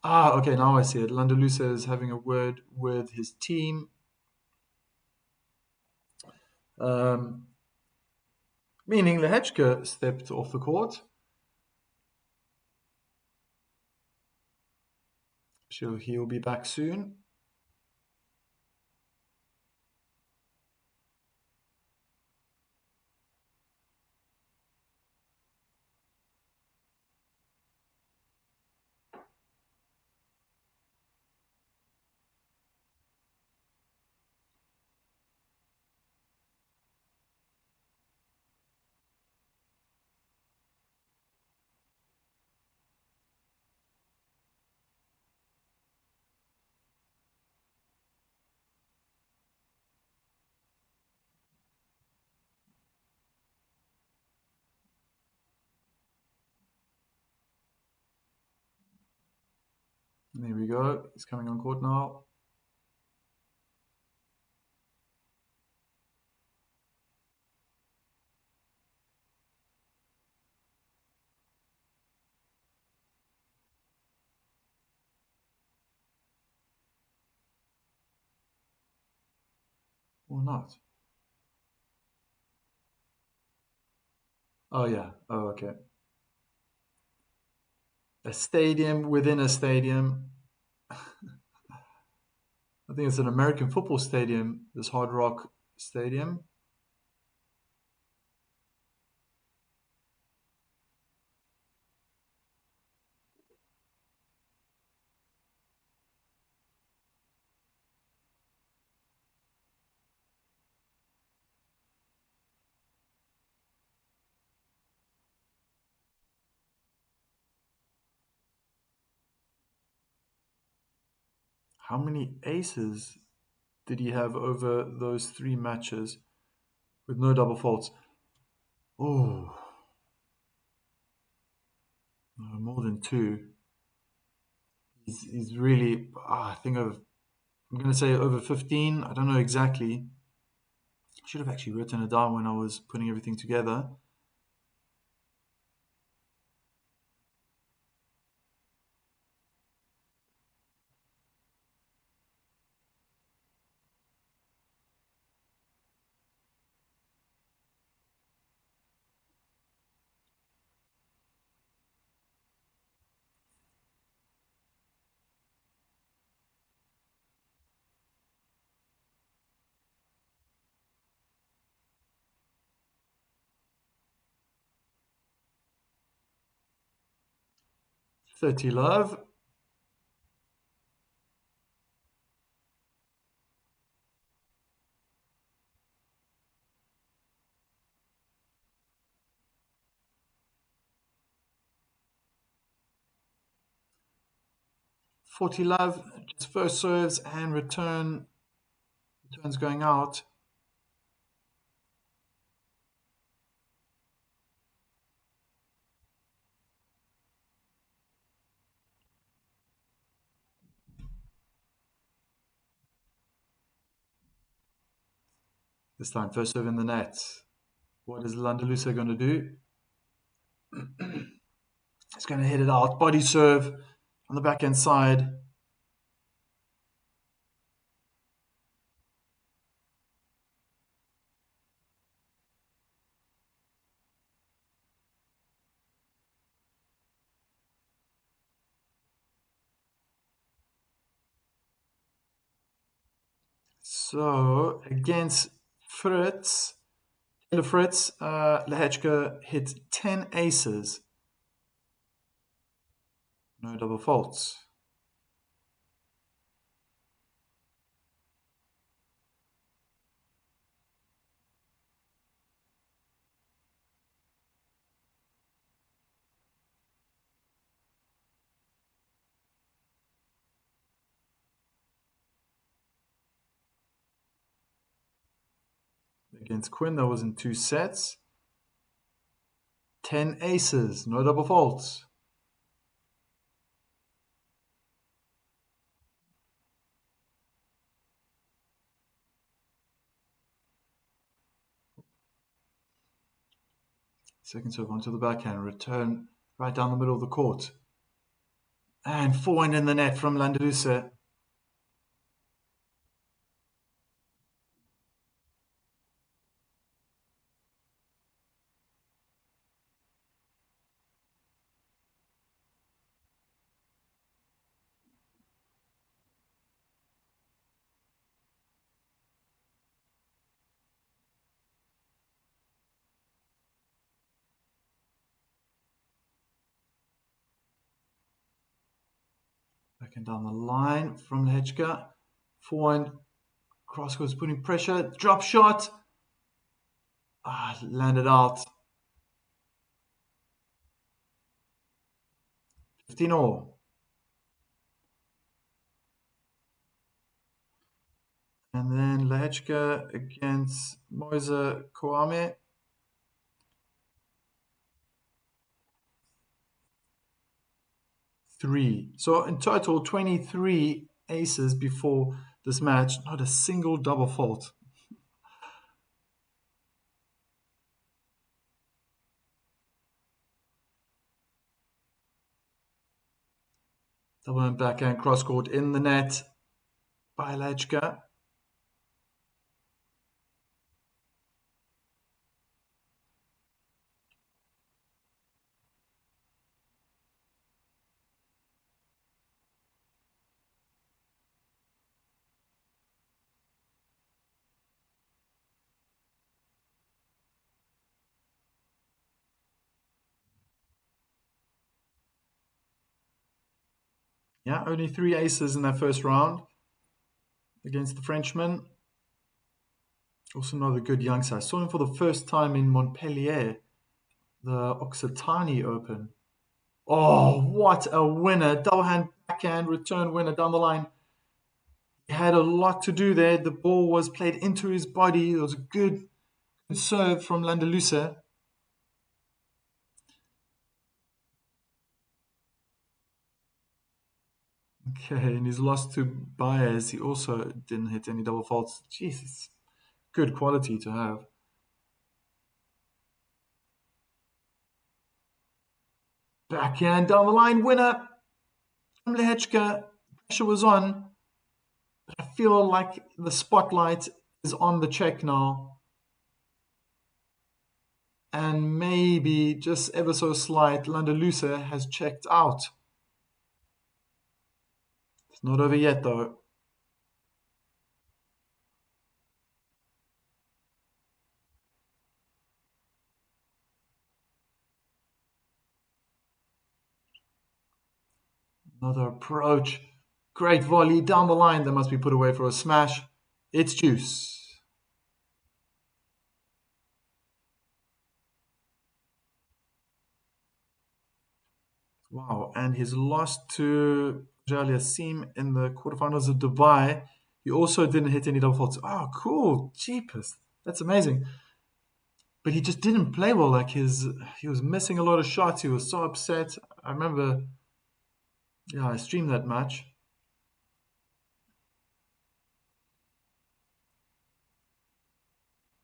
okay, now I see it. Landaluce is having a word with his team. Meaning Lehečka stepped off the court. Sure, he'll be back soon. There we go. He's coming on court now. Or not. Oh, yeah. Oh, okay. A stadium within a stadium. I think it's an American football stadium, this Hard Rock Stadium. How many aces did he have over those 3 matches with no double faults? Oh, no, more than 2. He's really, I think I'm going to say over 15. I don't know exactly. I should have actually written it down when I was putting everything together. "30 love." "40 love." Just first serves and returns going out. This time, first serve in the net. What is Landaluce going to do? It's going to hit it out. Body serve on the backhand side. So against Fritz, Lehečka hit 10 aces. No double faults. Against Quinn, that was in 2 sets. 10 aces, no double faults. Second serve onto the backhand, return right down the middle of the court. And forehand in the net from Landaluce. Backhand down the line from Lehečka. Forehand, cross court putting pressure. Drop shot. Landed out. 15 all. And then Lehečka against Moise Kouame. 3. So in total, 23 aces before this match. Not a single double fault. Double and backhand cross court in the net by Lehečka. Yeah, only 3 aces in that first round against the Frenchman. Also another good youngster. I saw him for the first time in Montpellier, the Occitanie Open. Oh, what a winner. Double hand, backhand, return winner down the line. He had a lot to do there. The ball was played into his body. It was a good serve from Landaluce. Okay, and his loss to Baez, he also didn't hit any double faults. Jesus, good quality to have. Backhand down the line, winner from Lehečka. Pressure was on, but I feel like the spotlight is on the Czech now. And maybe just ever so slight, Landaluce has checked out. It's not over yet though. Another approach. Great volley down the line. That must be put away for a smash. It's juice. Wow. And his loss to Jalia Seam in the quarterfinals of Dubai. He also didn't hit any double faults. Oh, cool. Jeepers. That's amazing. But he just didn't play well. He was missing a lot of shots. He was so upset. I remember, yeah, I streamed that match.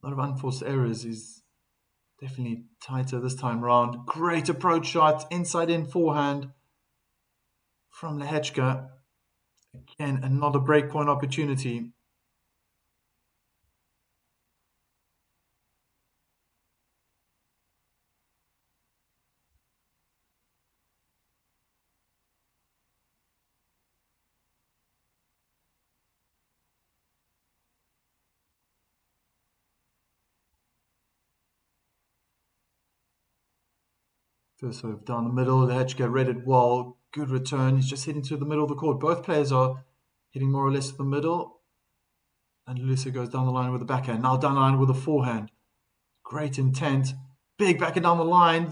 A lot of unforced errors. He's definitely tighter this time round. Great approach shot, inside in forehand from Lehečka. Again, another breakpoint opportunity. First serve down the middle. Lehečka read it well. Good return. He's just hitting to the middle of the court. Both players are hitting more or less to the middle. And Lisa goes down the line with the backhand. Now down the line with a forehand. Great intent. Big backhand down the line.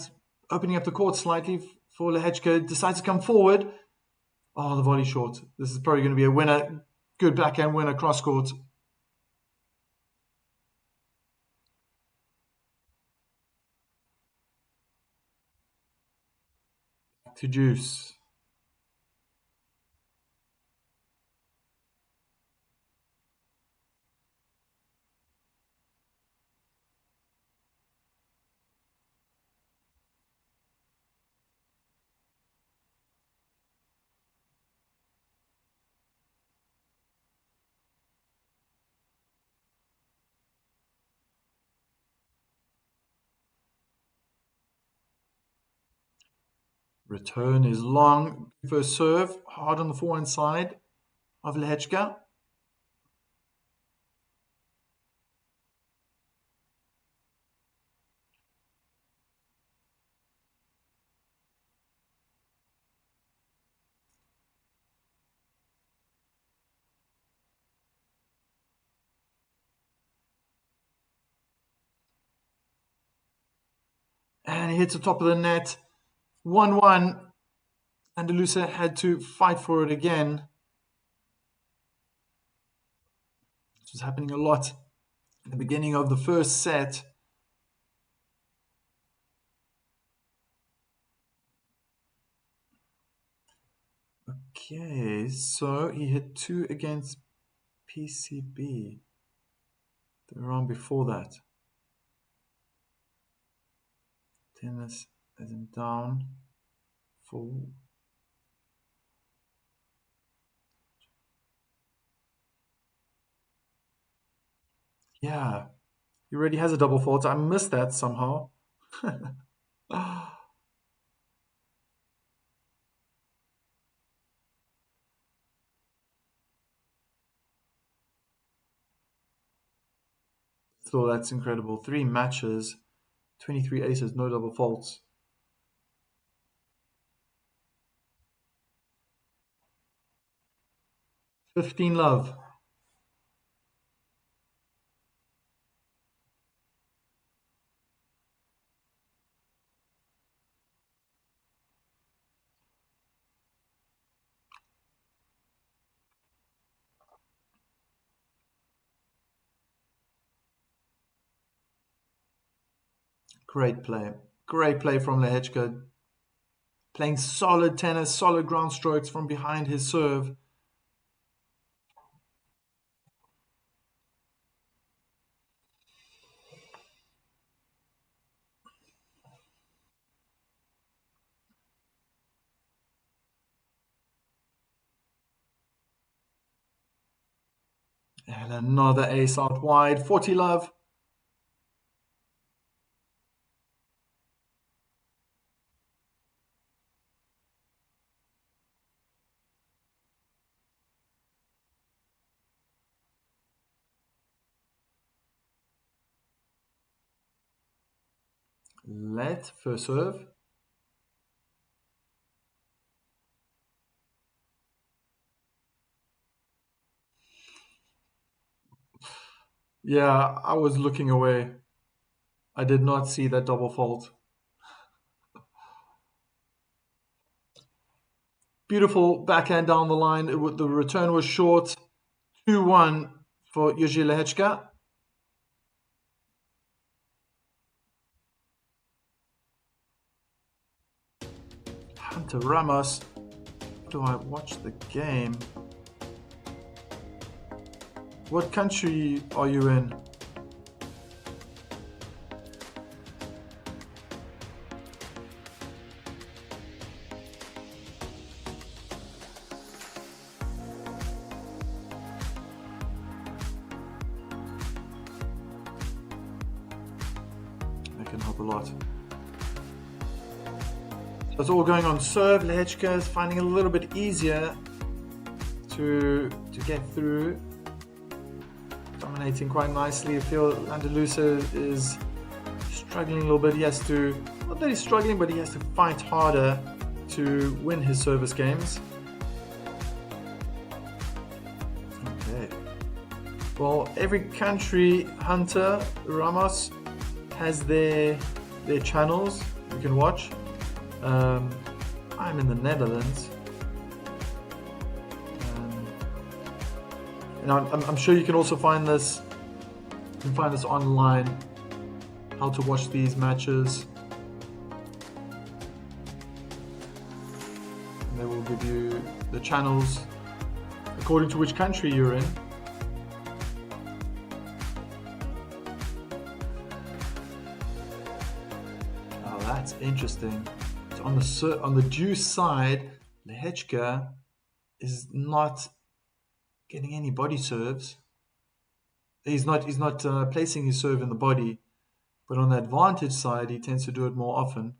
Opening up the court slightly for Lehečka. Decides to come forward. Oh, the volley short. This is probably going to be a winner. Good backhand winner, cross court. To juice. Return is long. First serve, hard on the forehand side of Lehečka. And he hits the top of the net. 1-1. Landaluce had to fight for it again. This was happening a lot at the beginning of the first set. Okay, so he hit 2 against PCB. The round before that. Tennis as in down for yeah. He already has a double fault. I missed that somehow. So that's incredible. 3 matches, 23 aces, no double faults. 15 love. Great play. Great play from Lehečka. Playing solid tennis, solid ground strokes from behind his serve. And another ace out wide. 40 love. Let first serve. Yeah, I was looking away. I did not see that double fault. Beautiful backhand down the line. The return was short. 2-1 for Jiří Lehečka. Hunter Ramos. Do I watch the game? What country are you in? That can help a lot. So it's all going on serve. Lehečka is finding it a little bit easier to get through. Dominating quite nicely. I feel Landaluce is struggling a little bit. He has to, not that he's struggling, but he has to fight harder to win his service games. Okay. Well, every country, Hunter, Ramos, has their channels you can watch. I'm in the Netherlands. And I'm sure you can also find this. You can find this online. How to watch these matches. And they will give you the channels according to which country you're in. Oh, that's interesting. So on the deuce side, Lehečka is not getting any body serves. He's not placing his serve in the body, but on the advantage side, he tends to do it more often.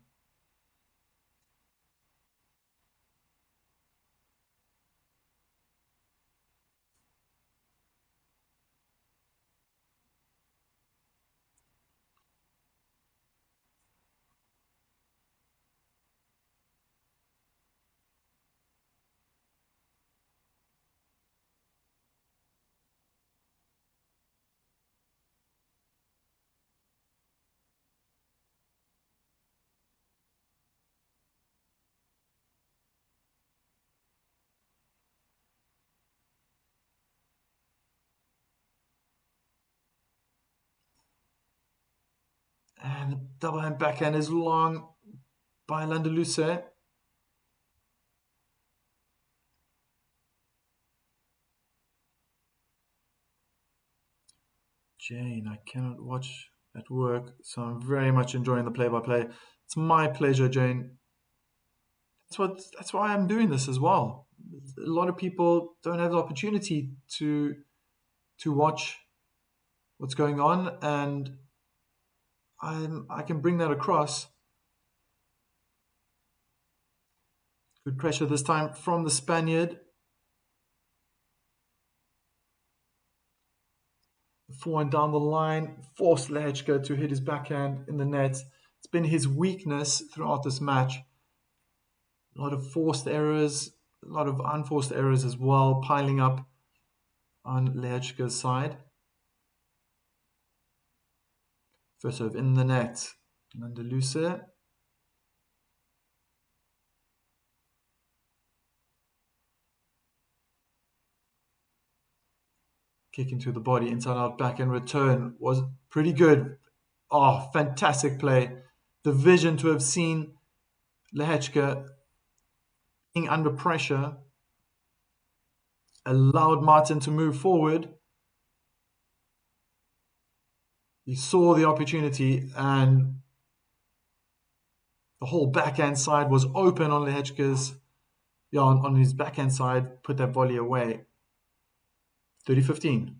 And the double hand backhand is long by Landaluce. Jane, I cannot watch at work, so I'm very much enjoying the play-by-play. It's my pleasure, Jane. That's why I'm doing this as well. A lot of people don't have the opportunity to watch what's going on, and I can bring that across. Good pressure this time from the Spaniard. Forehand down the line, forced Lehečka to hit his backhand in the net. It's been his weakness throughout this match. A lot of forced errors, a lot of unforced errors as well, piling up on Lehečka's side. First serve in the net, Landaluce. Kick into the body, inside out, backhand return was pretty good. Oh, fantastic play. The vision to have seen Lehečka being under pressure allowed Martin to move forward. He saw the opportunity and the whole backhand side was open on Lehečka's, yeah, on his backhand side, put that volley away. 30-15.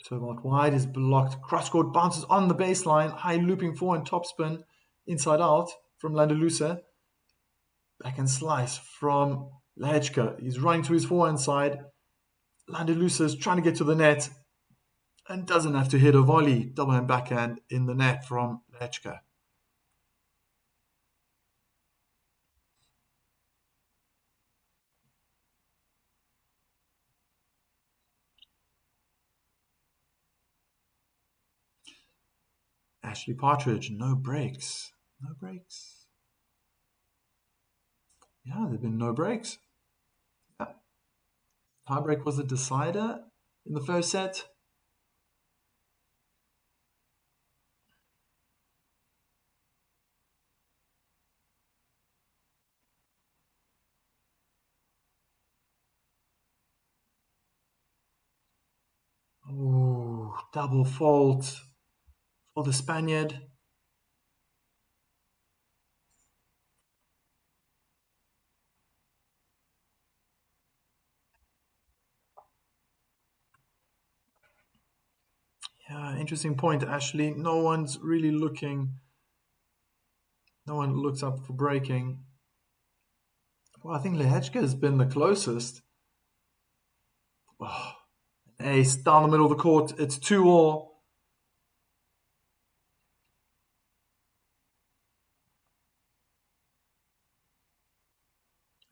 So out wide is blocked. Cross court bounces on the baseline. High looping forehand topspin inside out from Landaluce. Backhand slice from Lehečka. He's running to his forehand side. Landaluce is trying to get to the net and doesn't have to hit a volley. Double hand backhand in the net from Lehečka. Ashley Partridge, no breaks. No breaks. Yeah, there have been no breaks. Yeah. Tiebreak was the decider in the first set. Oh, double fault for the Spaniard. Yeah, interesting point, Ashley. No one's really looking. No one looks up for breaking. Well, I think Lehečka has been the closest. Oh, ace down the middle of the court. It's 2-all.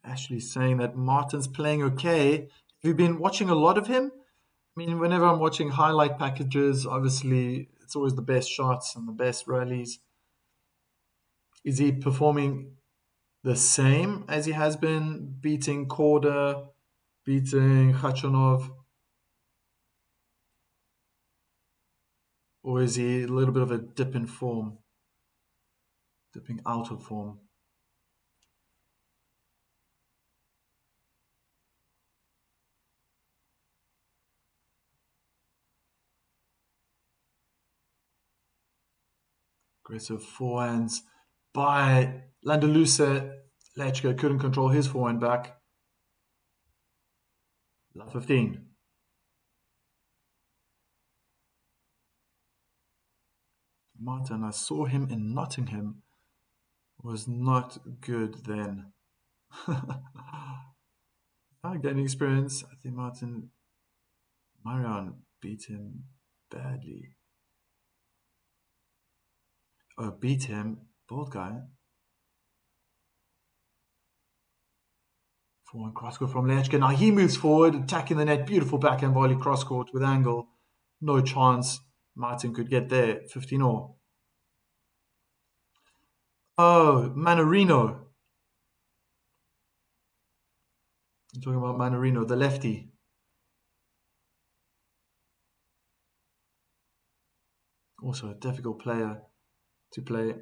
Ashley saying that Martin's playing okay. Have you been watching a lot of him? I mean, whenever I'm watching highlight packages, obviously it's always the best shots and the best rallies. Is he performing the same as he has been, beating Korda, beating Khachanov? Or is he a little bit of a dip in form, dipping out of form? Aggressive forehands by Landaluce. Lehečka couldn't control his forehand back. Love 15. Martin, I saw him in Nottingham. Was not good then. Gaining experience. I think Marion beat him badly. Oh, beat him. Bald guy. Forward cross court from Lehečka. Now he moves forward, attacking the net. Beautiful backhand volley cross court with angle. No chance Martin could get there. 15-all. Oh, Manarino. I'm talking about Manarino, the lefty. Also a difficult player to play.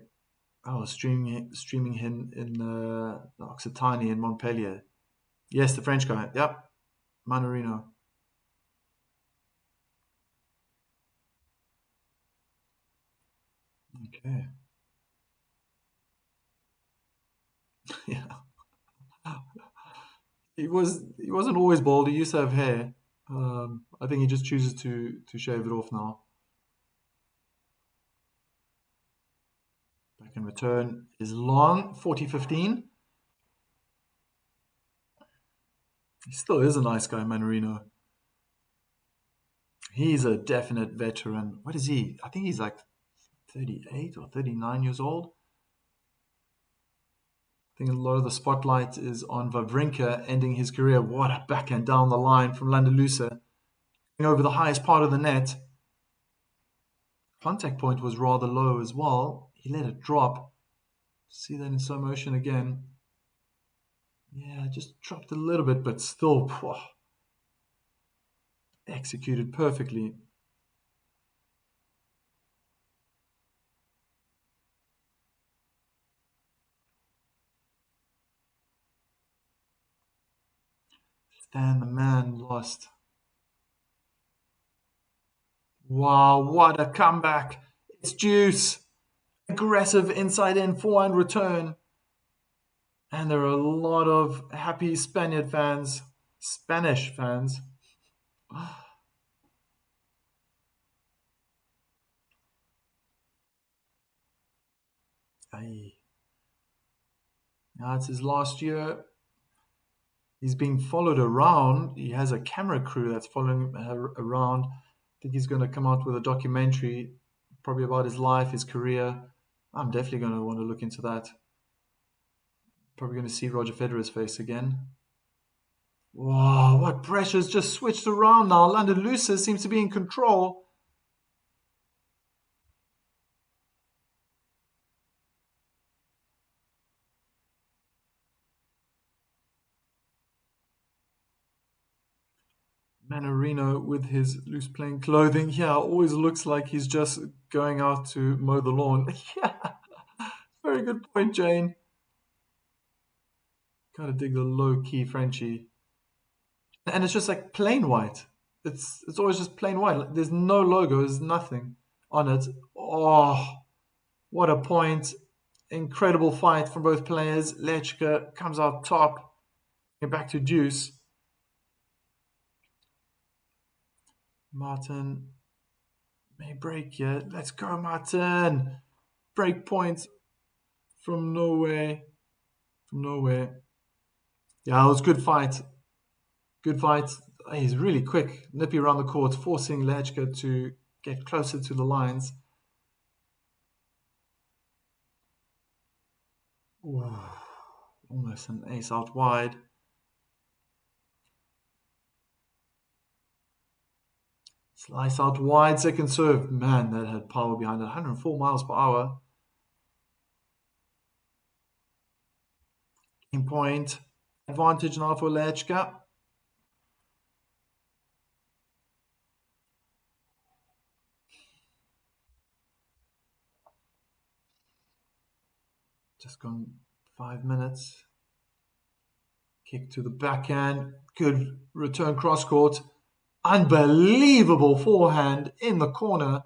I was streaming him in Occitanie in Montpellier. Yes, the French guy. Yep, Manarino. Okay. Yeah. He wasn't always bald. He used to have hair. I think he just chooses to shave it off now. Back in return is long, 40-15. He still is a nice guy, Manarino. He's a definite veteran. What is he? I think he's like 38 or 39 years old. I think a lot of the spotlight is on Wawrinka ending his career. What a backhand down the line from Landaluce. Over the highest part of the net. Contact point was rather low as well. He let it drop. See that in slow motion again. Yeah, just dropped a little bit, but still executed perfectly. Stan the man lost. Wow, what a comeback. It's Juice. Aggressive inside in forehand return. And there are a lot of happy Spanish fans. Aye. Now it's his last year. He's being followed around. He has a camera crew that's following him around. I think he's going to come out with a documentary, probably about his life, his career. I'm definitely going to want to look into that. Probably going to see Roger Federer's face again. Wow, what pressure's just switched around now. Landaluce seems to be in control. Manarino with his loose playing clothing. Yeah, always looks like he's just going out to mow the lawn. Yeah, very good point, Jane. Gotta dig the low key Frenchie. And it's just like plain white. It's always just plain white. There's no logo, there's nothing on it. Oh, what a point. Incredible fight from both players. Lehečka comes out top. Get back to Juice. Martin may break yet. Let's go, Martin. Break point from nowhere. From nowhere. Yeah, it was a good fight. Good fight. He's really quick. Nippy around the court, forcing Lehečka to get closer to the lines. Ooh, almost an ace out wide. Slice out wide, second serve. Man, that had power behind it. 104 miles per hour. Game point. Advantage now for Lehečka. Just gone 5 minutes. Kick to the backhand. Good return cross court. Unbelievable forehand in the corner.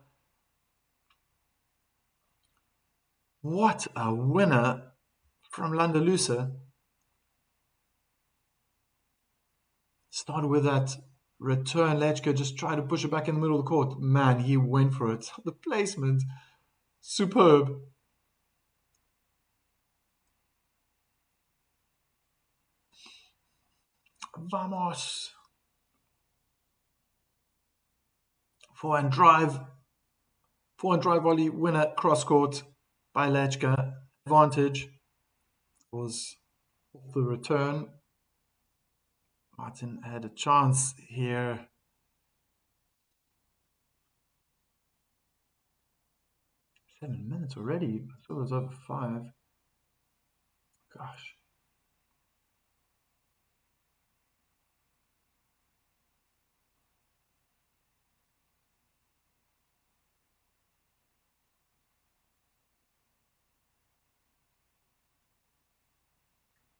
What a winner from Landaluce. Started with that return. Lehečka just tried to push it back in the middle of the court. Man, he went for it. The placement, superb. Vamos. Forehand drive volley winner cross court by Lehečka. Advantage was off the return. Martin had a chance here. 7 minutes already. I thought it was over 5. Gosh.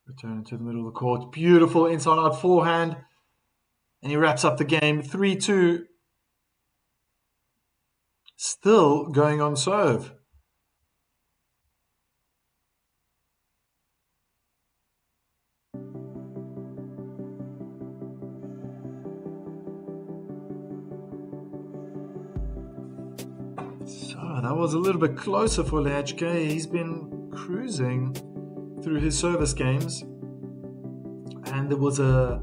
Return to the middle of the court. Beautiful inside out forehand. And he wraps up the game 3-2. Still going on serve. So that was a little bit closer for Lehečka. He's been cruising through his service games, and there was a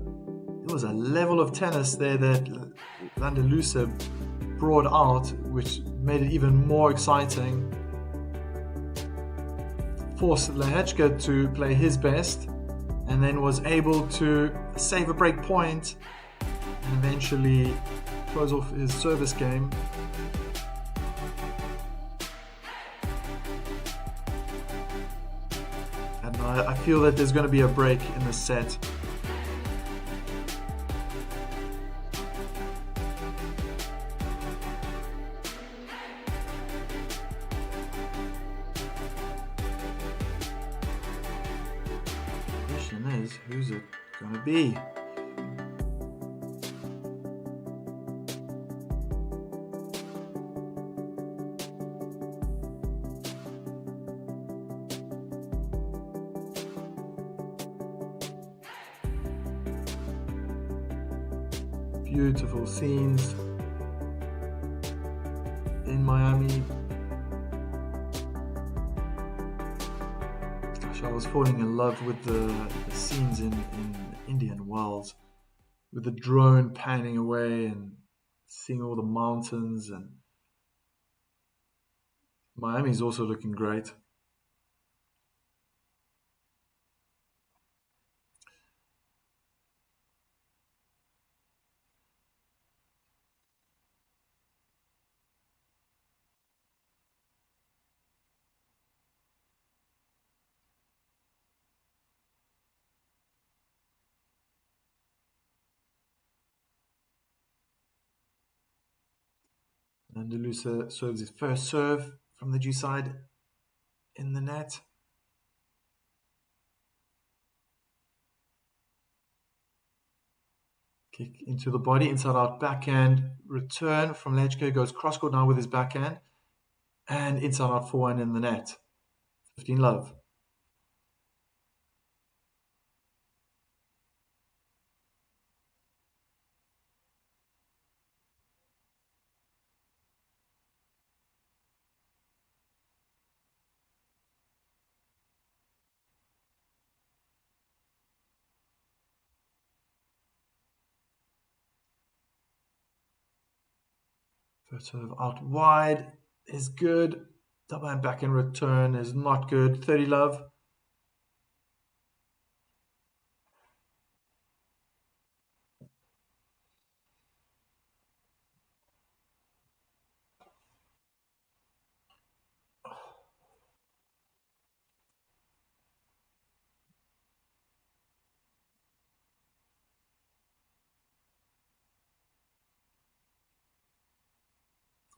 level of tennis there that Landaluce brought out, which made it even more exciting. Forced Lehečka to play his best, and then was able to save a break point and eventually close off his service game. And I feel that there's going to be a break in this set. The question is, who's it going to be? beautiful scenes in Miami. Gosh, I was falling in love with the scenes in Indian Wells, with the drone panning away and seeing all the mountains. And Miami's also looking great. Landaluce serves his first serve from the G side in the net. Kick into the body, inside out backhand, return from Lehečka, goes cross court now with his backhand, and inside out forehand in the net. 15 love. First serve out wide is good. Double hand backhand return is not good. 30 love.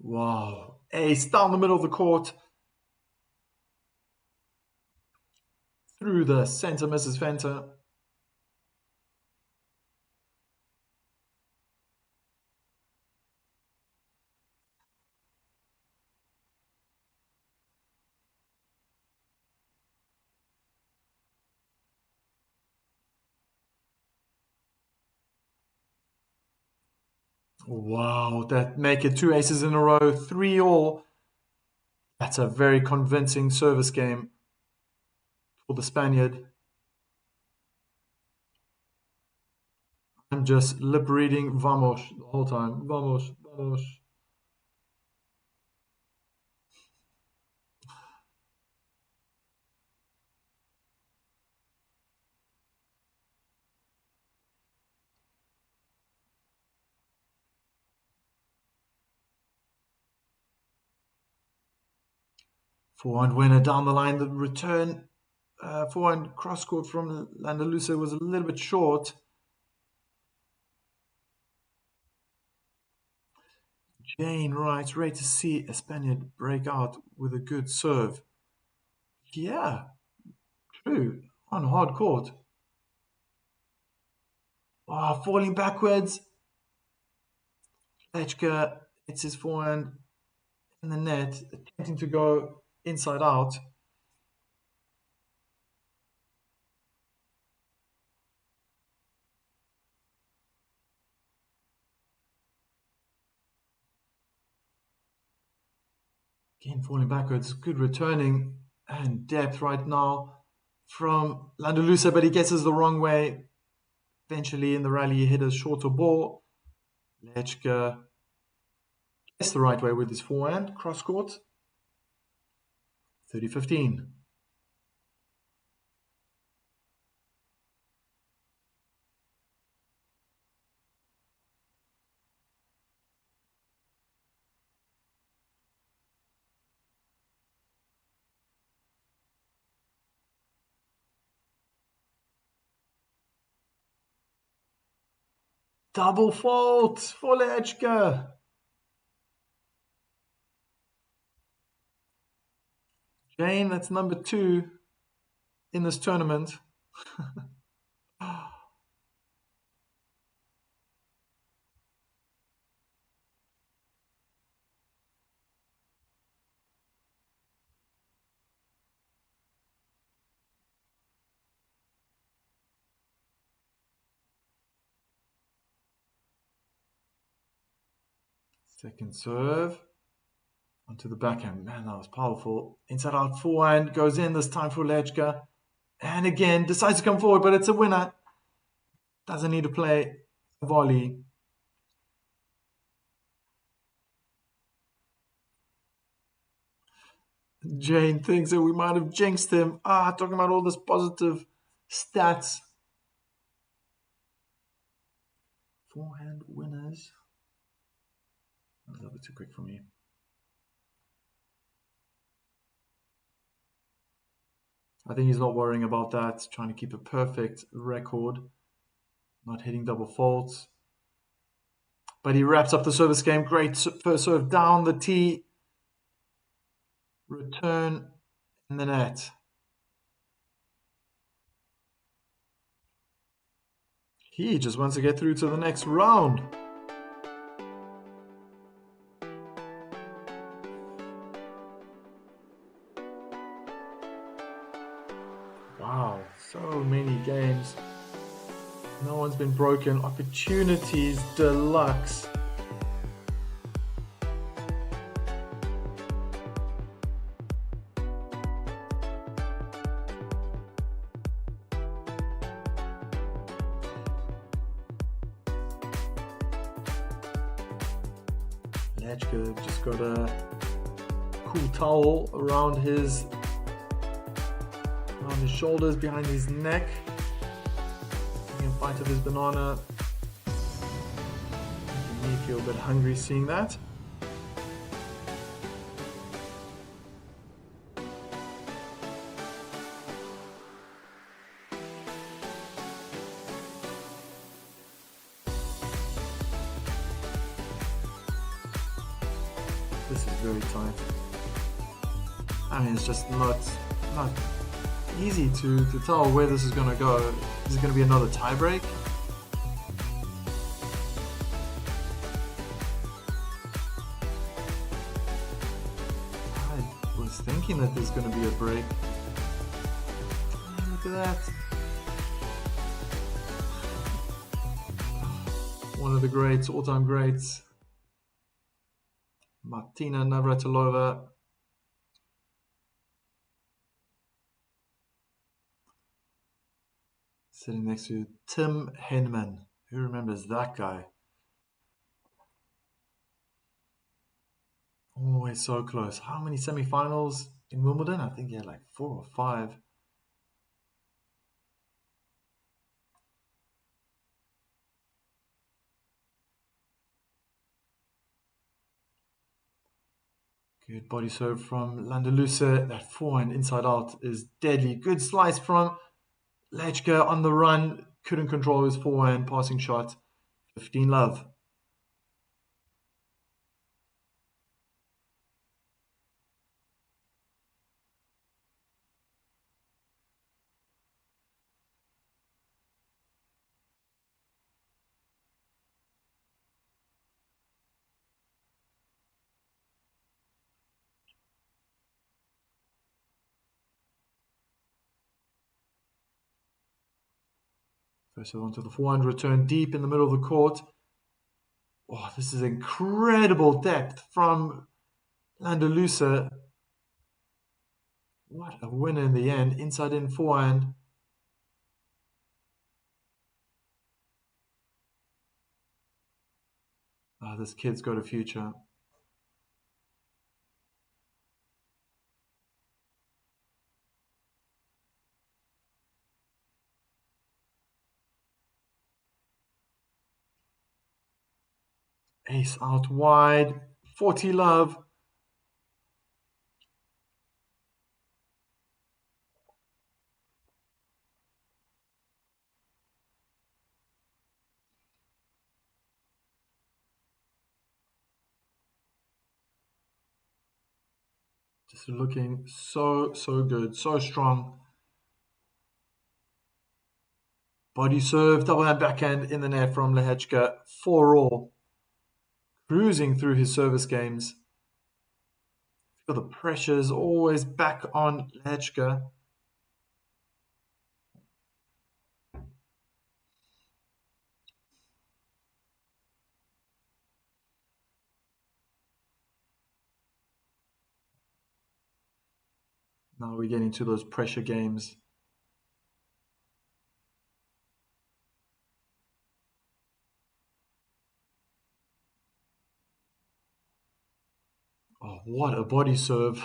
Wow. Ace down the middle of the court. Through the center, misses Fenter. Wow, that make it 2 aces in a row, 3-all. That's a very convincing service game for the Spaniard. I'm just lip reading vamos the whole time. Vamos, vamos. Forehand winner down the line. The return forehand cross court from Landaluce was a little bit short. Jane writes, ready to see a Spaniard break out with a good serve. Yeah, true. On hard court. Oh, falling backwards. Lehečka hits his forehand in the net, attempting to go inside out. Again, falling backwards. Good returning and depth right now from Landaluce, but he guesses the wrong way. Eventually, in the rally, he hit a shorter ball. Lehečka guessed the right way with his forehand, cross court. 30-15. Double fault for Lehečka. Jane, that's number 2 in this tournament. Second serve. Onto the backhand. Man, that was powerful. Inside out forehand. Goes in this time for Lehečka. And again, decides to come forward, but it's a winner. Doesn't need to play a volley. Jane thinks that we might have jinxed him. Talking about all this positive stats. Forehand winners. A little bit too quick for me. I think he's not worrying about that. Trying to keep a perfect record. Not hitting double faults. But he wraps up the service game. Great first serve down the tee. Return in the net. He just wants to get through to the next round. Wow, so many games. No one's been broken. Opportunities deluxe. Lehečka just got a cool towel around his shoulders, behind his neck. Taking a bite of his banana. Making me feel a bit hungry seeing that. This is very tight. I mean, it's just not easy to tell where this is going to go. Is it going to be another tie break? I was thinking that there's going to be a break. Look at that. One of the greats, all-time greats. Martina Navratilova. Sitting next to Tim Henman. Who remembers that guy? Always so close. How many semi-finals in Wimbledon? I think he had like 4 or 5. Good body serve from Landaluce. That forehand inside out is deadly. Good slice from Lehečka on the run. Couldn't control his forehand passing shot. 15 love. First serve onto the forehand, return deep in the middle of the court. Oh, this is incredible depth from Landaluce. What a winner in the end. Inside in forehand. This kid's got a future. Ace out wide. 40 love. Just looking so good, so strong. Body serve, double hand backhand in the net from Lehečka. 4-all. Cruising through his service games. Feel the pressure's always back on Lehečka. Now we're getting to those pressure games. Oh, what a body serve.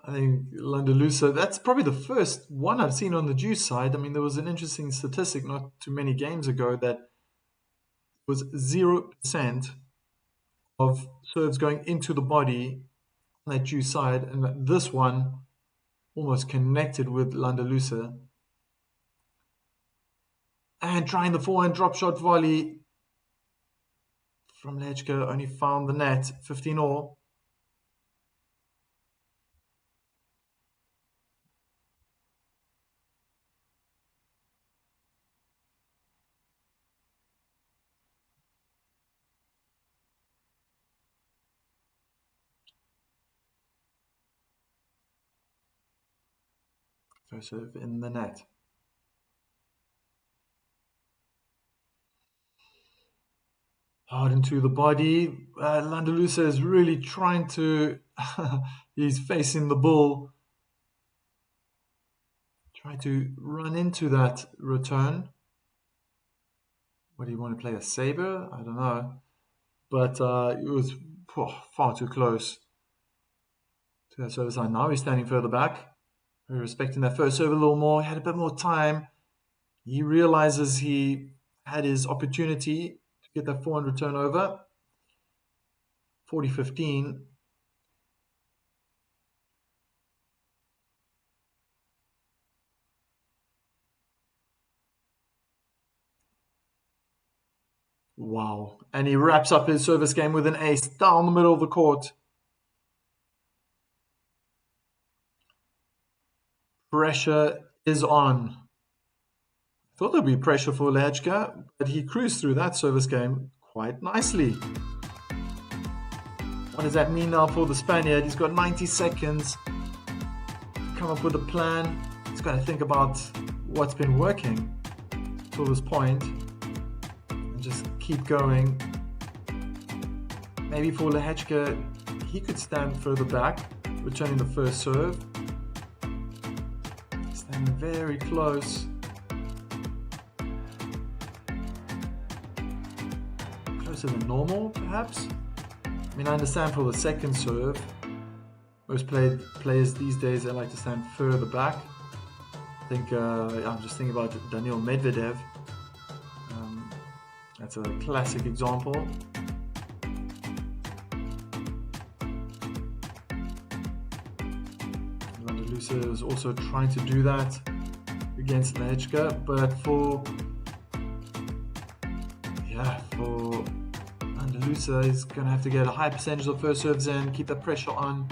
I think Landaluce, that's probably the first one I've seen on the juice side. I mean, there was an interesting statistic not too many games ago that was 0% of serves going into the body on that juice side, and this one almost connected with Landaluce. And trying the forehand drop shot volley from Lehečka, only found the net, 15 all. First serve in the net. Hard into the body. Landaluce is really trying to. He's facing the bull. Try to run into that return. What do you want to play? A saber? I don't know. But it was far too close to that service line. Now he's standing further back. Respecting that first serve a little more. He had a bit more time. He realizes he had his opportunity to get that forehand return over. 40-15. Wow. And he wraps up his service game with an ace down the middle of the court. Pressure is on. Thought there'd be pressure for Lehečka, but he cruised through that service game quite nicely. What does that mean now for the Spaniard? He's got 90 seconds to come up with a plan. He's got to think about what's been working till this point and just keep going. Maybe for Lehečka, he could stand further back, returning the first serve. Standing very close. Closer than normal, perhaps? I mean, I understand for the second serve, most players these days, they like to stand further back. I think, I'm just thinking about Daniil Medvedev. That's a classic example. Landaluce is also trying to do that against Lehečka, but for Landaluce is going to have to get a high percentage of first serves in, keep the pressure on.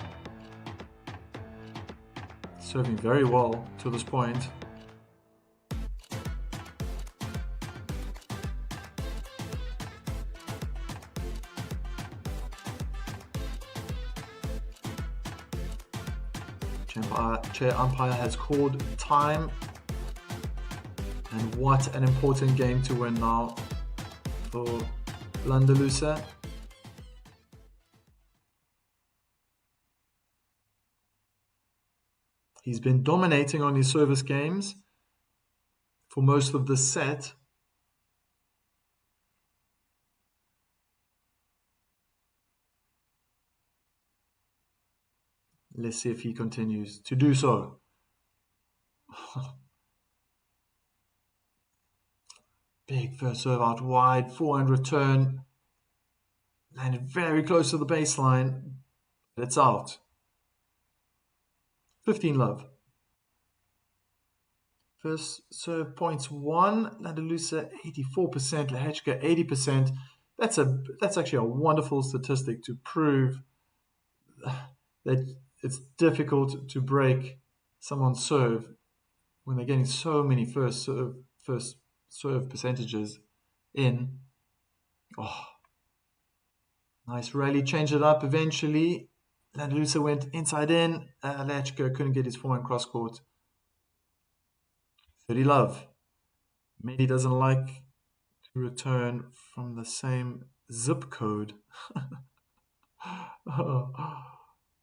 Serving very well to this point. Chair umpire has called time. And what an important game to win now for Landaluce. He's been dominating on his service games for most of the set. Let's see if he continues to do so. Big first serve out wide, forehand return. Landed very close to the baseline, but it's out. 15 love. First serve points won. Landaluce 84%, Lehečka 80%. That's actually a wonderful statistic to prove that it's difficult to break someone's serve when they're getting so many first serve percentages in. Oh, nice rally, changed it up eventually. Landaluce went inside in. Lehečka couldn't get his forehand cross court. 30 love. Maybe doesn't like to return from the same zip code. Oh,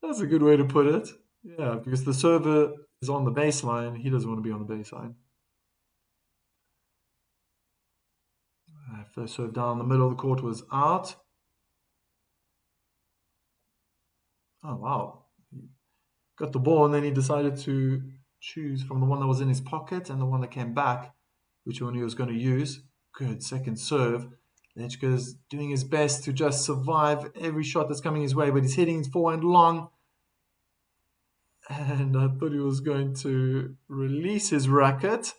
that's a good way to put it. Yeah, because the server is on the baseline. He doesn't want to be on the baseline. First serve down the middle of the court was out. Oh, wow. He got the ball and then he decided to choose from the one that was in his pocket and the one that came back, which one he was going to use. Good second serve. Lehečka is doing his best to just survive every shot that's coming his way, but he's hitting his forehand long. And I thought he was going to release his racket,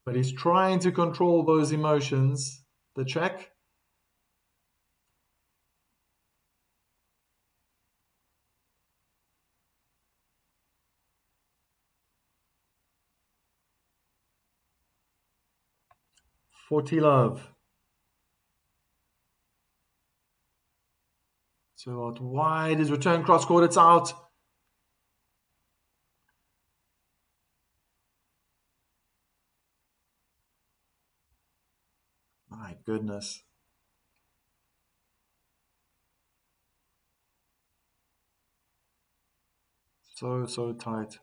but he's trying to control those emotions. The check. Fortilov. So out wide, his return cross court, it's out. My goodness. So tight.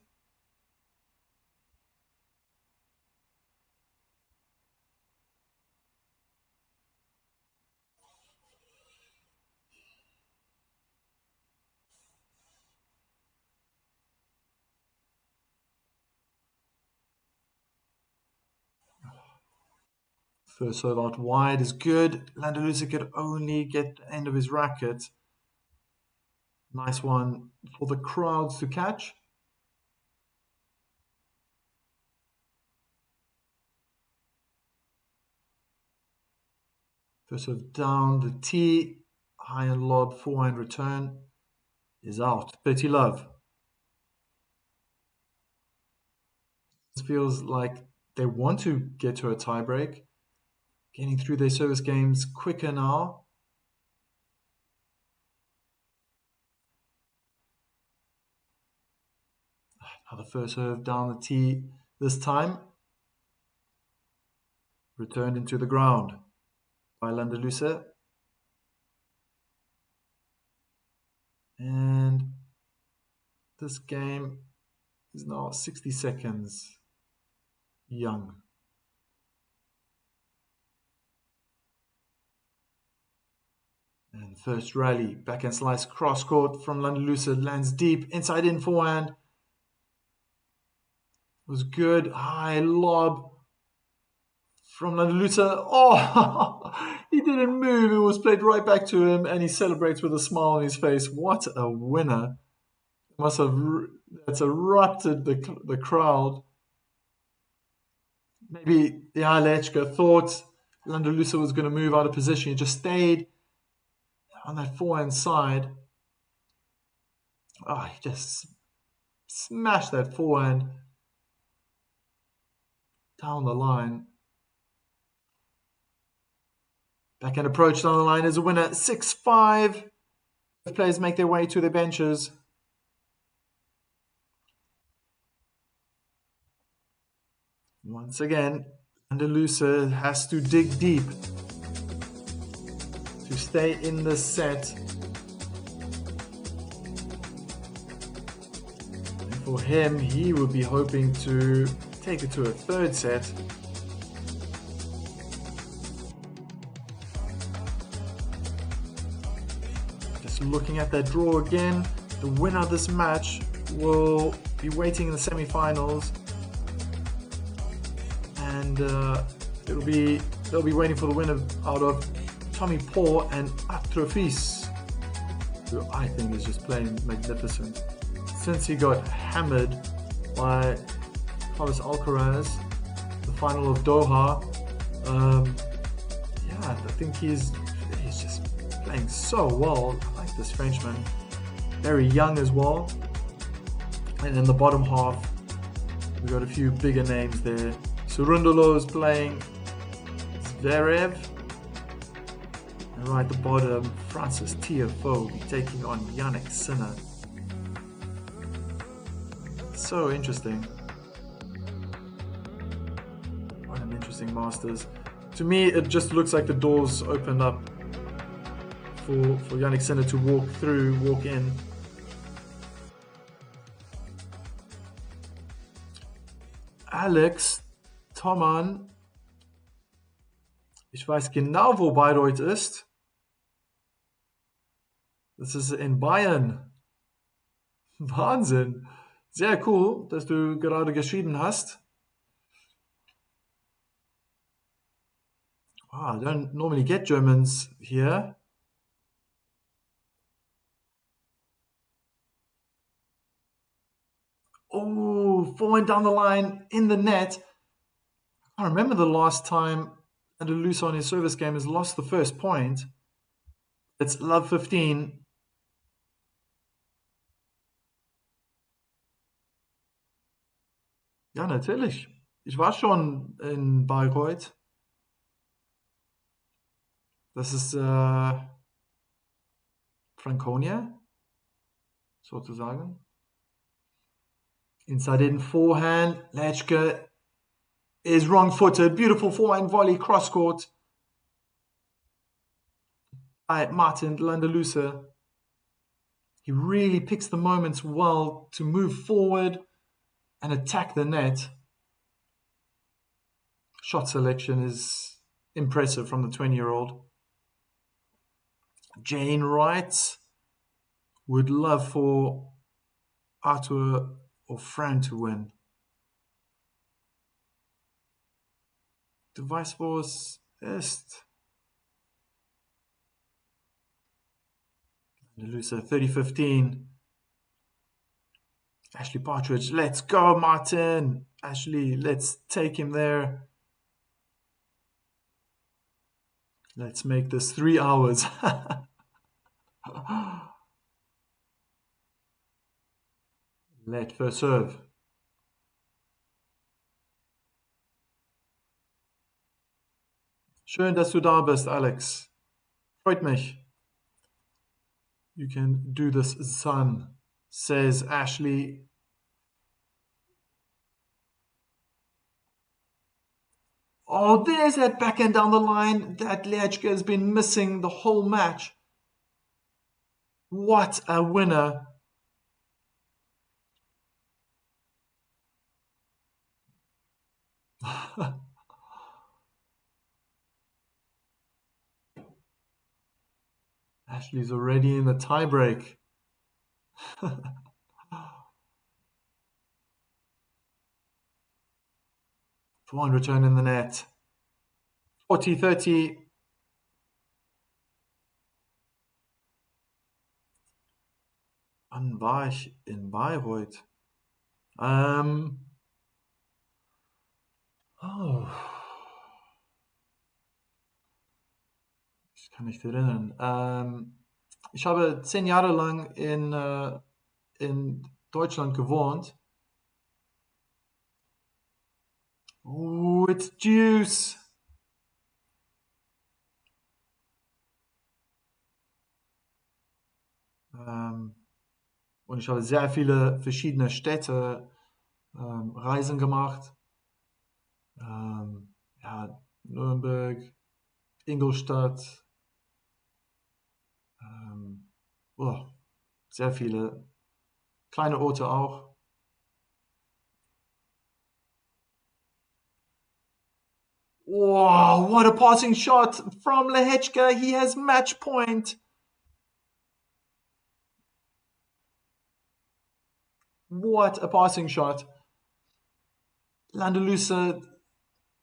First serve out wide is good. Landaluce could only get the end of his racket. Nice one for the crowds to catch. First serve down the tee. High and lob forehand return is out. 30 love. This feels like they want to get to a tiebreak. Getting through their service games quicker now. Now the first serve down the tee this time. Returned into the ground by Landaluce. And this game is now 60 seconds young. And first rally, backhand slice, cross court from Landaluce, lands deep, inside in forehand. Was good, high lob from Landaluce. Oh, he didn't move. It was played right back to him, and he celebrates with a smile on his face. What a winner! Must have that's erupted the crowd. Maybe Lehečka thought Landaluce was going to move out of position. He just stayed on that forehand side. Oh, he just smashed that forehand down the line. Backhand approach down the line is a winner. 6-5. Players make their way to their benches. Once again, Landaluce has to dig deep to stay in the set. And for him, he would be hoping to take it to a third set. Just looking at that draw again, the winner of this match will be waiting in the semi-finals. And they'll be waiting for the winner out of Tommy Paul and Atrofis, who I think is just playing magnificent. Since he got hammered by Carlos Alcaraz, the final of Doha, yeah, I think he's just playing so well. I like this Frenchman, very young as well. And in the bottom half, we've got a few bigger names there. Surundolo is playing Zverev. And right at the bottom, Francis Tiafoe taking on Jannik Sinner. So interesting. What an interesting Masters. To me, it just looks like the doors opened up for Jannik Sinner to walk in. Alex Thomann. Ich weiß genau, wo Bayreuth ist. Das ist in Bayern. Wahnsinn. Sehr cool, dass du gerade geschrieben hast. I don't normally get Germans here. Oh, falling down the line in the net. I remember the last time Landaluce on his service game has lost the first point. It's love 15. Ja, natürlich. Ich war schon in Bayreuth. Das ist Franconia, sozusagen. Inside in forehand. Lehečka is wrong-footed. Beautiful forehand volley cross-court by Martin Landaluce. He really picks the moments well to move forward and attack the net. Shot selection is impressive from the 20-year-old. Jane writes, would love for Arthur or Fran to win. Du weißt, wo es ist. Landaluce, 30-15. Ashley Partridge, let's go, Martin. Ashley, let's take him there. Let's make this 3 hours. Let first serve. Schön, dass du da bist, Alex. Freut mich. You can do this, son, says Ashley. Oh, there's that backhand down the line that Lehečka has been missing the whole match. What a winner. Ashley's already in the tiebreak. One return in the net. 40-30. Wann war ich in Bayreuth? Ich kann mich erinnern. Ich habe 10 Jahre lang in Deutschland gewohnt. Oh, it's juice. Und ich habe sehr viele verschiedene Städte Reisen gemacht. Ja, Nürnberg, Ingolstadt. Sehr viele kleine Orte auch. Wow, what a passing shot from Lehečka. He has match point. What a passing shot. Landaluce,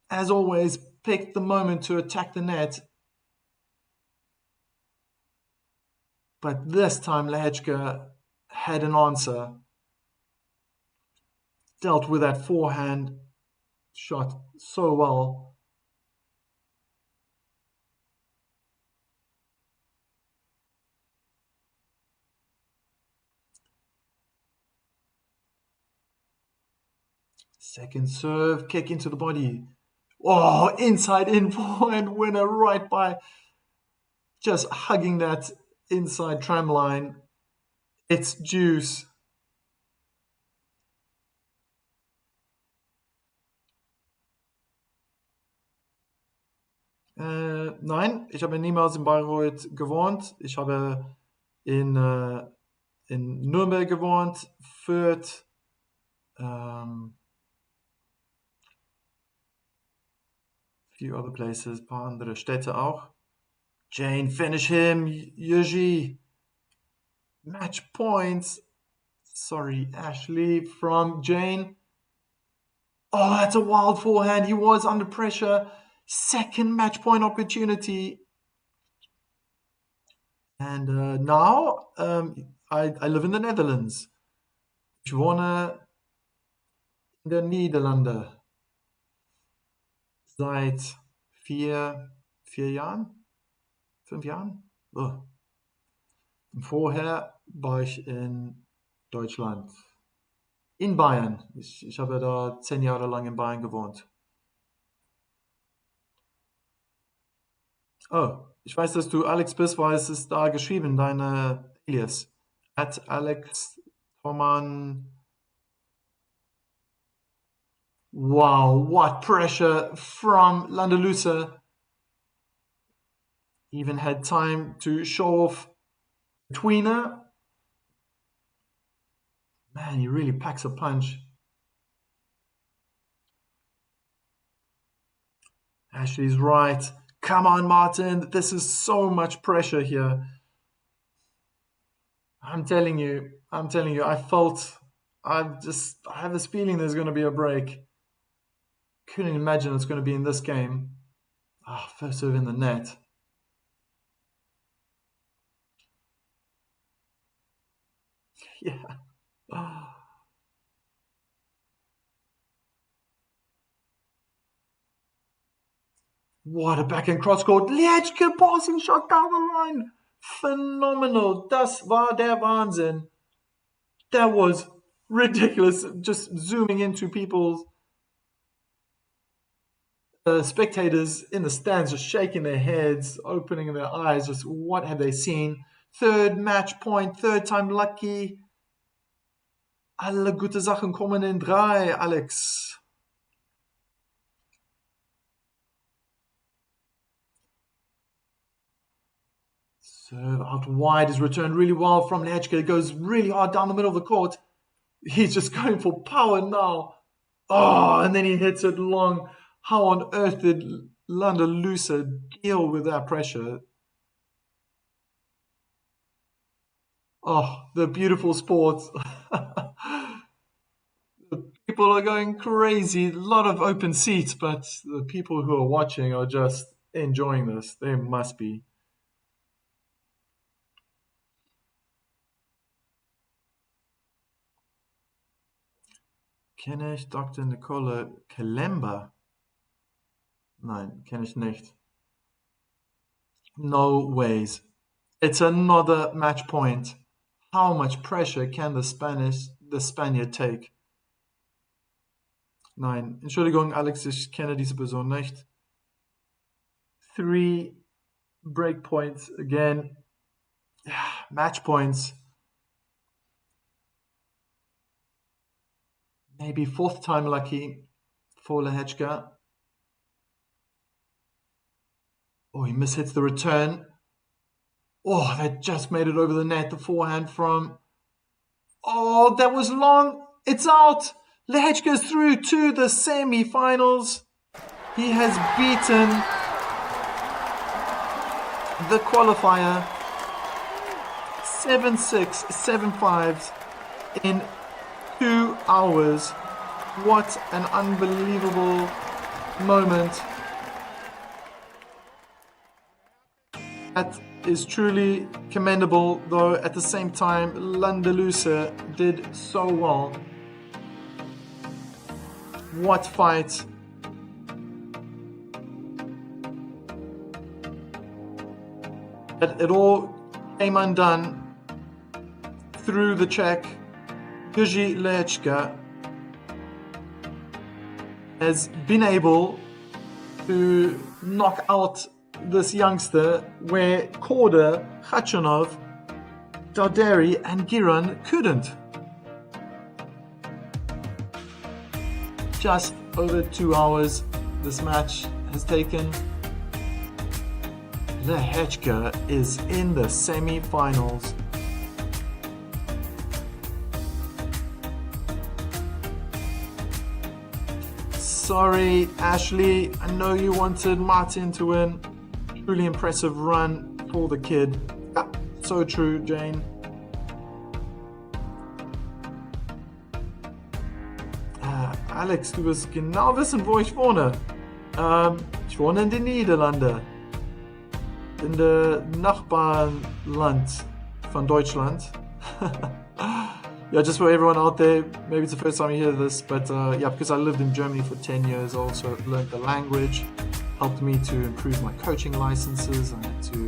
as always, picked the moment to attack the net. But this time Lehečka had an answer. Dealt with that forehand shot so well. Second serve, kick into the body. Oh, inside in forehand winner right by just hugging that inside tram line. It's juice. Nein, ich habe niemals in Bayreuth gewohnt. Ich habe in Nürnberg gewohnt, Fürth, Few other places, ein paar andere Städte auch. Jane, finish him, Yuji. Match points. Sorry, Ashley from Jane. Oh, that's a wild forehand. He was under pressure. Second match point opportunity. And now I live in the Netherlands. Ich wohne in den Niederlanden seit vier Jahren, 5 Jahren. Oh. Vorher war ich in Deutschland, in Bayern. Ich habe da 10 Jahre lang in Bayern gewohnt. Oh, ich weiß, dass du Alex bist, weil es ist da geschrieben, deine Alias. At Alex Thoman. Wow, what pressure from Landaluce. Even had time to show off the tweener. Man, he really packs a punch. Ashley's right. Come on, Martin. This is so much pressure here. I'm telling you, I have this feeling there's going to be a break. Couldn't imagine it's going to be in this game. First serve in the net. Yeah. What a backhand cross court. Lehečka passing shot down the line. Phenomenal. Das war der Wahnsinn. That was ridiculous. Just zooming into people's spectators in the stands, just shaking their heads, opening their eyes. Just what have they seen? Third match point, third time lucky. Alle gute Sachen kommen in 3, Alex. Serve out wide is returned really well from Lehečka. It goes really hard down the middle of the court. He's just going for power now. Oh, and then he hits it long. How on earth did Landaluce deal with that pressure? Oh, the beautiful sport. The people are going crazy. A lot of open seats, but the people who are watching are just enjoying this. They must be. Kenne ich Dr. Nicole Kalemba? Nein, kenne ich nicht. No ways. It's another match point. How much pressure can the Spaniard take? Nein, Entschuldigung, Alex, ich kenne diese Person nicht. 3 break points again. Match points. Maybe 4th time lucky for Lehečka. Oh, he mishits the return. Oh, that just made it over the net. The forehand from... Oh, that was long. It's out. Lehečka is through to the semi-finals. He has beaten the qualifier 7-6, 7-5 in 2 hours. What an unbelievable moment. That is truly commendable, though at the same time Landaluce did so well. What fight. But it all came undone through the Czech. Yuji Lehečka has been able to knock out this youngster where Korda, Khachanov, Darderi and Giron couldn't. Just over 2 hours this match has taken. Lehečka is in the semi-finals. Sorry, Ashley. I know you wanted Martin to win. Truly impressive run for the kid. Yeah, so true, Jane. Alex, du wirst genau wissen, wo ich wohne. Ich wohne in den Niederlanden. In der Nachbarland von Deutschland. Yeah, just for everyone out there, maybe it's the first time you hear this, but yeah, because I lived in Germany for 10 years, also learned the language, helped me to improve my coaching licenses. I had to,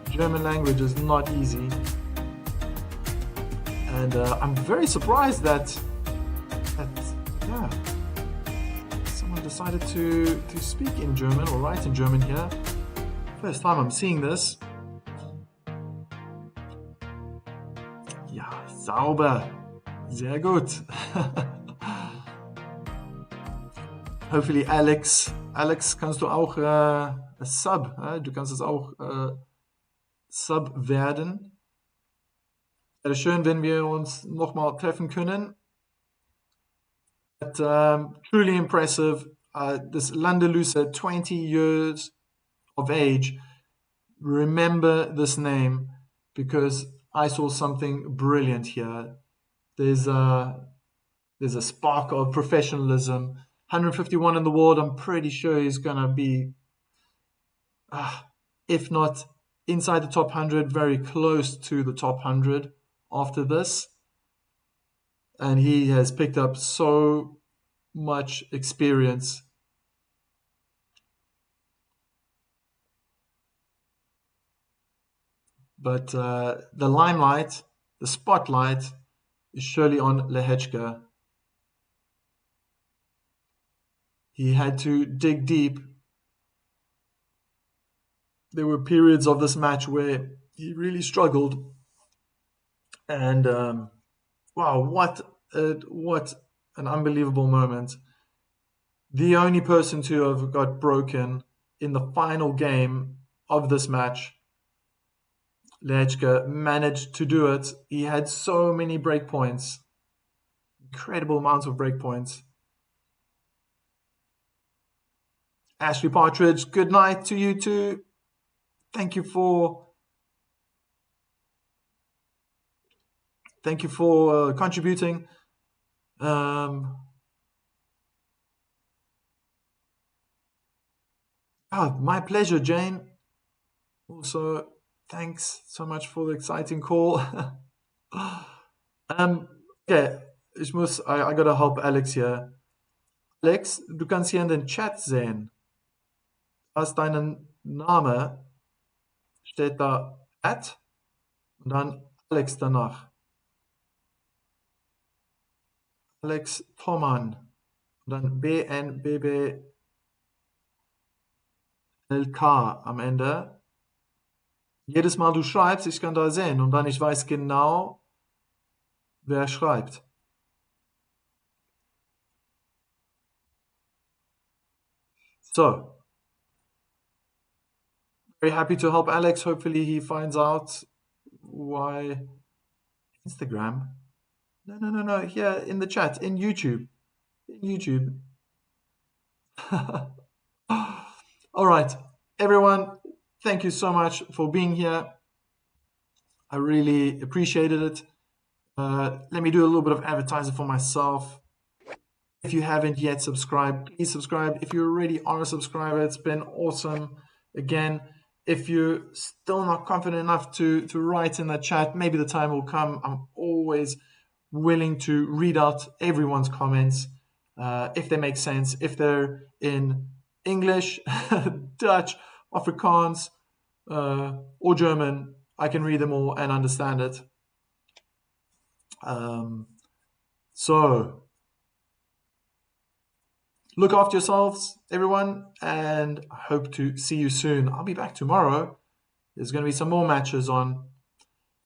German language is not easy. And I'm very surprised that someone decided to speak in German or write in German here. First time I'm seeing this. Ja, sauber. Sehr gut. Hopefully Alex, kannst du auch Sub, du kannst es auch Sub werden. Wäre schön, wenn wir uns nochmal treffen können. But truly impressive. This Landaluce, 20 years of age. Remember this name because I saw something brilliant here. There's a spark of professionalism. 151 in the world. I'm pretty sure he's gonna be, if not inside the top 100, very close to the top 100 after this. And he has picked up so much experience. But the limelight, the spotlight, is surely on Lehečka. He had to dig deep. There were periods of this match where he really struggled. And wow, what an unbelievable moment. The only person to have got broken in the final game of this match. Lehečka managed to do it. He had so many breakpoints. Incredible amounts of breakpoints. Ashley Partridge, good night to you too. Thank you for contributing. My pleasure, Jane. Also, thanks so much for the exciting call. Okay, I gotta help Alex hier. Alex, du kannst hier in den Chat sehen. Da ist dein Name, steht da @ und dann Alex danach. Alex Thoman und dann BNBBLK am Ende. Jedes Mal du schreibst, ich kann da sehen und dann ich weiß genau, wer schreibt. So, very happy to help Alex. Hopefully he finds out why. Instagram? No. Here in the chat, in YouTube. All right, everyone, thank you so much for being here. I really appreciated it. Let me do a little bit of advertising for myself. If you haven't yet subscribed, please subscribe. If you already are a subscriber, it's been awesome. Again, if you're still not confident enough to write in the chat, maybe the time will come. I'm always willing to read out everyone's comments if they make sense, if they're in English, Dutch, Afrikaans, or German. I can read them all and understand it. So look after yourselves, everyone, and I hope to see you soon. I'll be back tomorrow. There's going to be some more matches on.